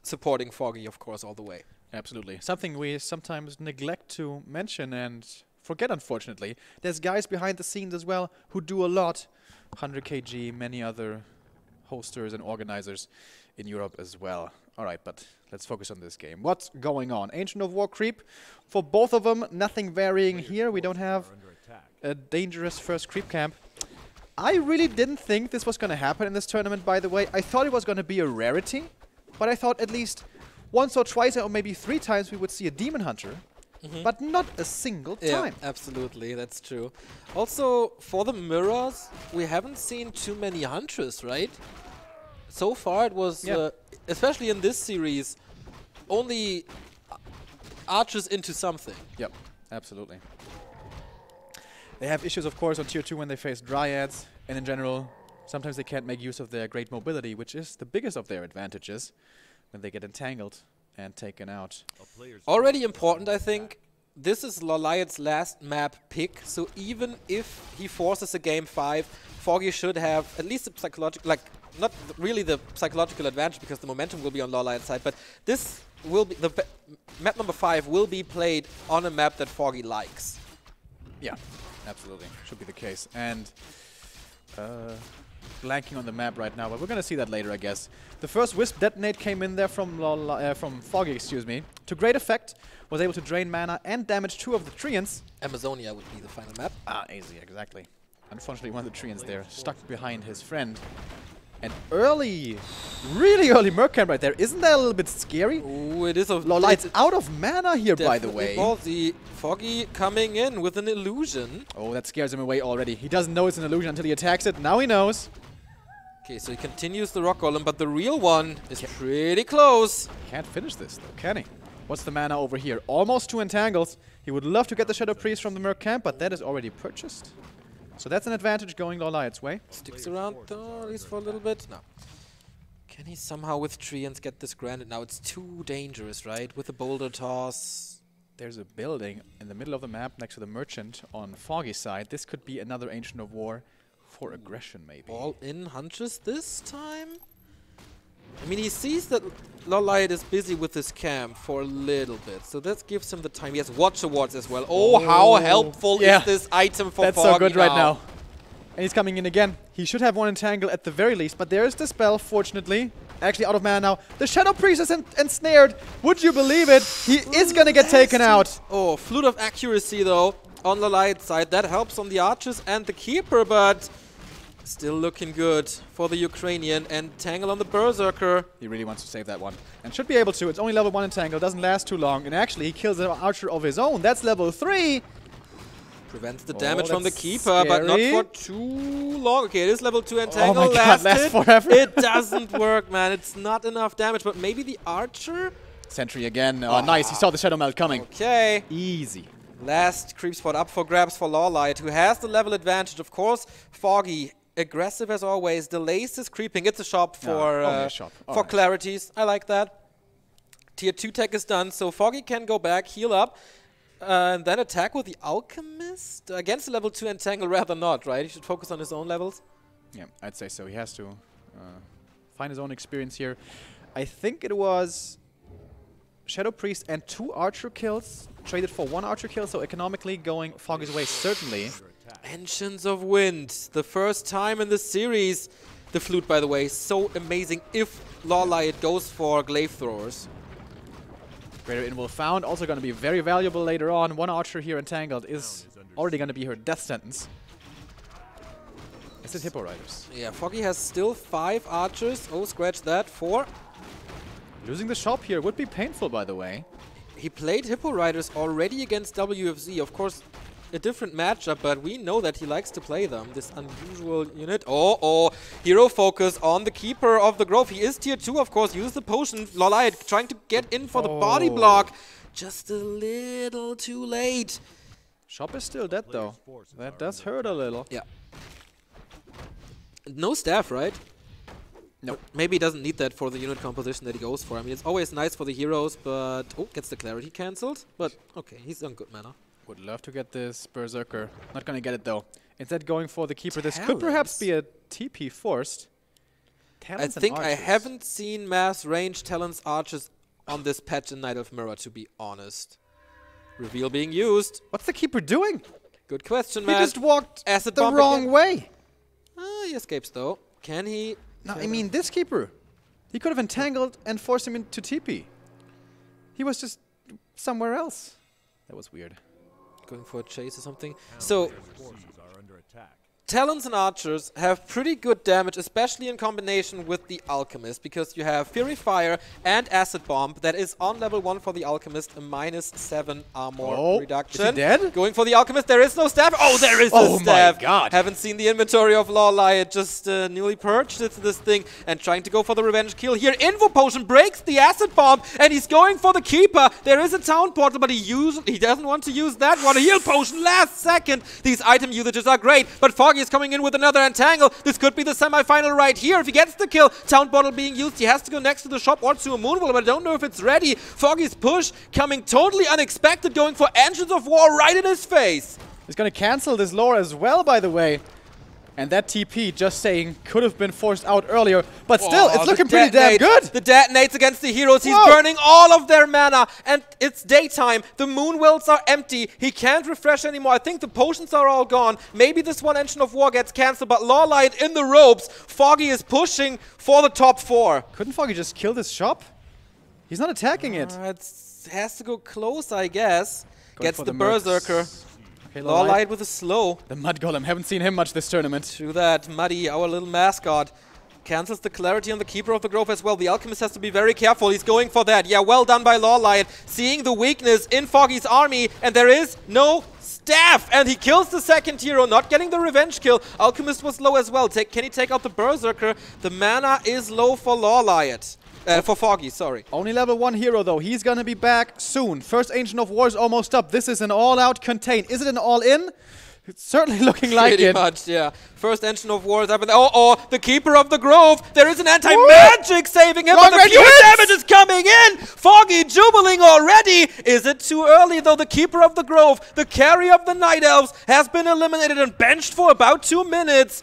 supporting Foggy, of course, all the way. Absolutely. Something we sometimes neglect to mention and forget, unfortunately. There's guys behind the scenes as well who do a lot. 100 kg, many other hosters and organizers in Europe as well. Alright, but let's focus on this game. What's going on? Ancient of War creep. For both of them, nothing varying here. We don't have a dangerous first creep camp. I really didn't think this was going to happen in this tournament, by the way. I thought it was going to be a rarity, but I thought at least once or twice or maybe 3 times we would see a Demon Hunter. But not a single time. Yeah, absolutely, that's true. Also, for the mirrors, we haven't seen too many Huntress, right? So far it was, especially in this series, only archers into something. Yep, absolutely. They have issues, of course, on Tier 2 when they face Dryads, and in general, sometimes they can't make use of their great mobility, which is the biggest of their advantages when they get entangled and taken out. Already important, I think. This is LawLiet's last map pick, so even if he forces a game 5, Foggy should have at least a psychological, like, not really the psychological advantage because the momentum will be on LawLiet's side, but this will be, the map number 5 will be played on a map that Foggy likes. Yeah, absolutely. Should be the case. And blanking on the map right now, but we're going to see that later, I guess. The first Wisp Detonate came in there from Foggy, excuse me, to great effect. Was able to drain mana and damage 2 of the Treants. Amazonia would be the final map. Ah, easy, exactly. Unfortunately, one of the Treants there stuck behind his friend. And early, really early Merc camp right there. Isn't that a little bit scary? Ooh, it is a... LawLiet's out of mana here, by the way. The Foggy coming in with an illusion. Oh, that scares him away already. He doesn't know it's an illusion until he attacks it. Now he knows. Okay, so he continues the Rock Golem, but the real one is pretty close. Can't finish this, though, can he? What's the mana over here? Almost 2 entangles. He would love to get the Shadow Priest from the Merc camp, but that is already purchased. So that's an advantage going LawLiet's way. Sticks around though, at least for a little bit. No. Can he somehow with Treants get this granted? Now it's too dangerous, right? With the boulder toss. There's a building in the middle of the map next to the Merchant on Foggy's side. This could be another Ancient of War. For aggression, maybe. All-in hunches this time? I mean, he sees that LawLiet is busy with his camp for a little bit, so that gives him the time. He has watch awards as well. Oh, how helpful is this item for Foggy? That's so good right now. And he's coming in again. He should have one entangle at the very least, but there is the spell, fortunately. Actually out of mana now. The Shadow Priest is ensnared. Would you believe it? He is gonna get taken out. Oh, Flute of Accuracy though on LawLiet's side. That helps on the archers and the keeper, but still looking good for the Ukrainian. And Tangle on the Berserker. He really wants to save that one. And should be able to. It's only level 1 entangle. Doesn't last too long. And actually he kills an archer of his own. That's level 3. Prevents the damage from the keeper, but not for too long. Okay, it is level 2 entangle. Oh my god, lasts forever. It doesn't work, man. It's not enough damage, but maybe the archer? Sentry again. Oh, nice. He saw the Shadow Melt coming. Okay. Easy. Last creep spot up for grabs for LawLiet, who has the level advantage. Of course, Foggy, aggressive as always, delays his creeping. It's a shop for, for clarities. I like that. Tier 2 tech is done, so Foggy can go back, heal up. And then attack with the Alchemist? Against the level 2 entangle, rather not, right? He should focus on his own levels. Yeah, I'd say so. He has to find his own experience here. I think it was Shadow Priest and 2 archer kills traded for 1 archer kill, so economically going Foggy's way, certainly. Engines of Wind, the first time in the series. The flute, by the way, so amazing if LawLiet goes for glaive throwers. Greater Invul found, also going to be very valuable later on. 1 archer here entangled is already going to be her death sentence. Is it Hippo Riders? Yeah, Foggy has still 5 archers. Oh, scratch that. 4. Losing the shop here would be painful, by the way. He played Hippo Riders already against WFZ. Of course, a different matchup, but we know that he likes to play them. This unusual unit. Oh, hero focus on the Keeper of the Grove. He is tier 2, of course. Uses the potion. LawLiet trying to get in for the body block. Just a little too late. Shop is still dead, though. That does hurt a little. Yeah. No staff, right? No. Maybe he doesn't need that for the unit composition that he goes for. I mean, it's always nice for the heroes, but... Oh, gets the clarity cancelled. But, okay, he's on good mana. Would love to get this Berserker. Not gonna get it, though. Instead going for the Keeper. This could perhaps be a TP forced. I think I haven't seen mass range Talons Archers on this patch in Night of Mirror, to be honest. Reveal being used. What's the Keeper doing? Good question, man. He just walked Acid the wrong way. He escapes, though. Can he... No, I mean, this Keeper. He could have entangled and forced him into TP. He was just somewhere else. That was weird. Going for a chase or something. So, Talons and Archers have pretty good damage, especially in combination with the Alchemist, because you have Fury Fire and Acid Bomb. That is on level 1 for the Alchemist, a -7 armor reduction. Is he dead? Going for the Alchemist, there is no staff. Oh, there is a staff. Oh my god. Haven't seen the inventory of LawLiet, just newly purchased this thing and trying to go for the revenge kill here. Info Potion breaks the Acid Bomb and he's going for the Keeper. There is a Town Portal, but he doesn't want to use that one. A Heal Potion last second. These item usages are great, but Foggy is coming in with another entangle. This could be the semifinal right here. If he gets the kill, Town Bottle being used, he has to go next to the shop or to a Moonwall, but I don't know if it's ready. Foggy's push coming totally unexpected, going for Engines of War right in his face. He's going to cancel this lore as well, by the way. And that TP, just saying, could have been forced out earlier. But still, it's looking pretty damn good. The detonates against the heroes. He's burning all of their mana. And it's daytime. The moon wells are empty. He can't refresh anymore. I think the potions are all gone. Maybe this one Engine of War gets cancelled. But LawLiet in the ropes. Foggy is pushing for the top 4. Couldn't Foggy just kill this shop? He's not attacking it. It has to go close, I guess. Gets the Berserker. Okay, LawLiet with a slow. The Mud Golem, haven't seen him much this tournament. True that. Muddy, our little mascot, cancels the clarity on the Keeper of the Grove as well. The Alchemist has to be very careful. He's going for that. Yeah, well done by LawLiet. Seeing the weakness in Foggy's army, and there is no staff. And he kills the second hero, not getting the revenge kill. Alchemist was low as well. Can he take out the Berserker? The mana is low for LawLiet. For Foggy, sorry. Only level 1 hero, though. He's gonna be back soon. First Ancient of War is almost up. This is an all-out contain. Is it an all-in? It's certainly looking like it. Pretty much, yeah. First Ancient of War is up. Oh, the Keeper of the Grove. There is an anti-magic saving him, but the pure damage is coming in. Foggy jubiling already. Is it too early, though? The Keeper of the Grove, the carry of the Night Elves, has been eliminated and benched for about 2 minutes.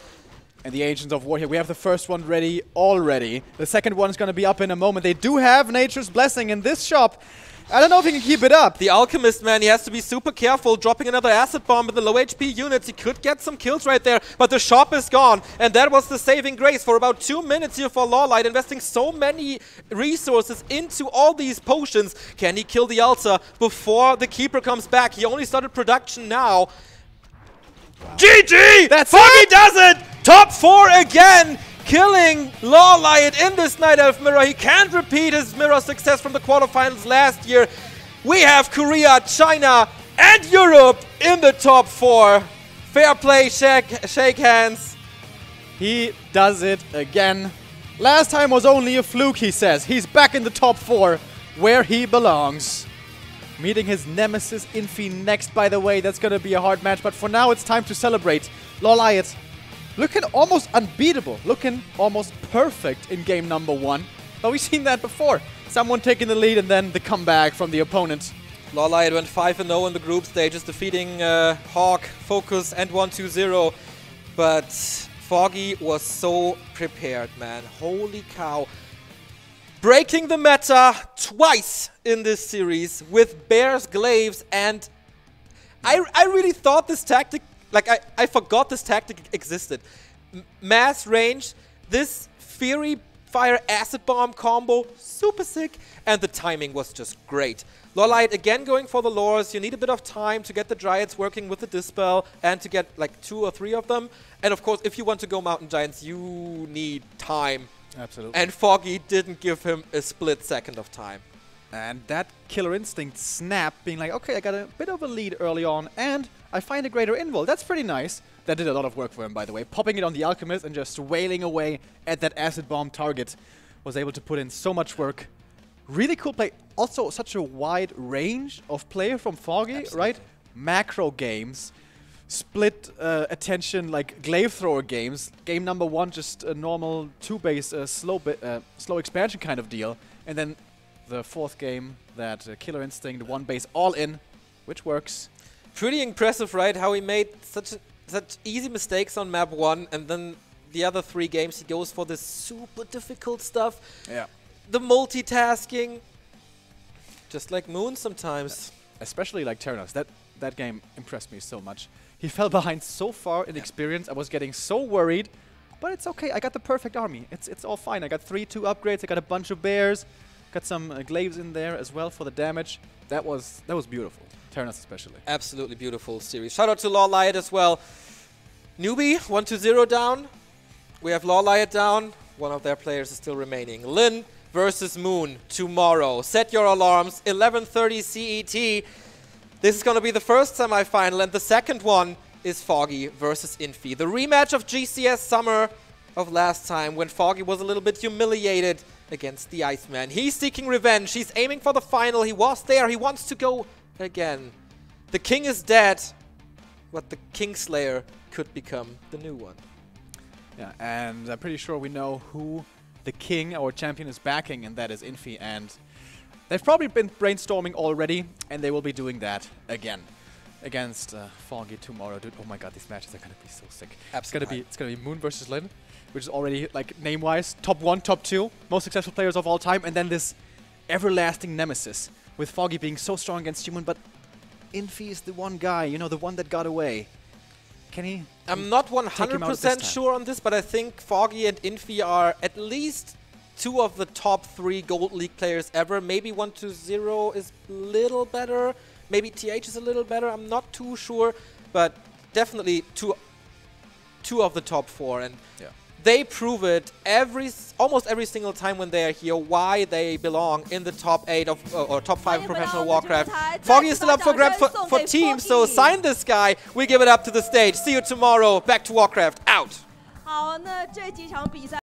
And the Agents of War here. We have the first one ready already. The second one is going to be up in a moment. They do have Nature's Blessing in this shop. I don't know if he can keep it up. The Alchemist, man, he has to be super careful. Dropping another Acid Bomb with the low HP units. He could get some kills right there, but the shop is gone. And that was the saving grace for about 2 minutes here for LawLiet, investing so many resources into all these potions. Can he kill the Alta before the Keeper comes back? He only started production now. GG! That's Foggy it! does it! Top 4 again! Killing LawLiet in this Night Elf Mirror. He can't repeat his Mirror success from the quarterfinals last year. We have Korea, China, and Europe in the top 4. Fair play, shake hands. He does it again. Last time was only a fluke, he says. He's back in the top 4, where he belongs. Meeting his nemesis, Infi, next, by the way. That's going to be a hard match, but for now it's time to celebrate. LawLiet looking almost unbeatable, looking almost perfect in game number 1. But we've seen that before. Someone taking the lead and then the comeback from the opponent. LawLiet went 5-0 in the group stages, defeating Hawk, Focus, and 1-2-0. But Foggy was so prepared, man. Holy cow. Breaking the meta twice in this series with Bear's Glaives, and I really thought this tactic, like I forgot this tactic existed. Mass range, this Fury Fire Acid Bomb combo, super sick, and the timing was just great. LawLiet again going for the lures. You need a bit of time to get the Dryads working with the Dispel and to get like 2 or 3 of them. And of course, if you want to go Mountain Giants, you need time. Absolutely. And Foggy didn't give him a split second of time. And that Killer Instinct snap, being like, okay, I got a bit of a lead early on, and I find a greater invul. That's pretty nice. That did a lot of work for him, by the way. Popping it on the Alchemist and just wailing away at that Acid Bomb target. Was able to put in so much work. Really cool play. Also, such a wide range of play from Foggy, Absolutely. right? Macro games. Split attention, like glaive thrower games. Game number 1, just a normal 2-base slow expansion kind of deal, and then the 4th game, that Killer Instinct 1-base all in, which works. Pretty impressive, right? How he made such easy mistakes on map 1, and then the other 3 games he goes for this super difficult stuff. Yeah. The multitasking, just like Moon sometimes. Especially like Terranos. That game impressed me so much. He fell behind so far in experience. I was getting so worried, but it's okay. I got the perfect army. It's all fine. I got 3-2 upgrades. I got a bunch of bears. Got some glaives in there as well for the damage. That was beautiful. Terranos especially. Absolutely beautiful series. Shout out to LawLiet as well. Newbie 1-0 down. We have LawLiet down. One of their players is still remaining. Lin versus Moon tomorrow. Set your alarms. 11:30 CET. This is going to be the first semifinal, and the second one is Foggy versus Infi. The rematch of GCS summer of last time, when Foggy was a little bit humiliated against the Iceman. He's seeking revenge. He's aiming for the final. He was there. He wants to go again. The king is dead, but the Kingslayer could become the new one. Yeah, and I'm pretty sure we know who the king, our champion, is backing, and that is Infi. And they've probably been brainstorming already, and they will be doing that again against Foggy tomorrow. Dude, oh my god, these matches are gonna be so sick. Absolutely. It's gonna be Moon versus Lin, which is already, like, name-wise, top 1, top 2, most successful players of all time, and then this everlasting nemesis, with Foggy being so strong against Human, but Infi is the one guy, you know, the one that got away. Can he? I'm not take him out at this 100% time? sure on this, but I think Foggy and Infi are at least 2 of the top 3 Gold League players ever. Maybe 1-0 is a little better. Maybe TH is a little better. I'm not too sure, but definitely two of the top 4. And Yeah. they prove it almost every single time when they are here, why they belong in the top 8 of or top 5 of professional Warcraft. Foggy is still up for grabs for teams, so sign this guy. We give it up to the stage. See you tomorrow. Back to Warcraft. Out. 好，那这几场比赛。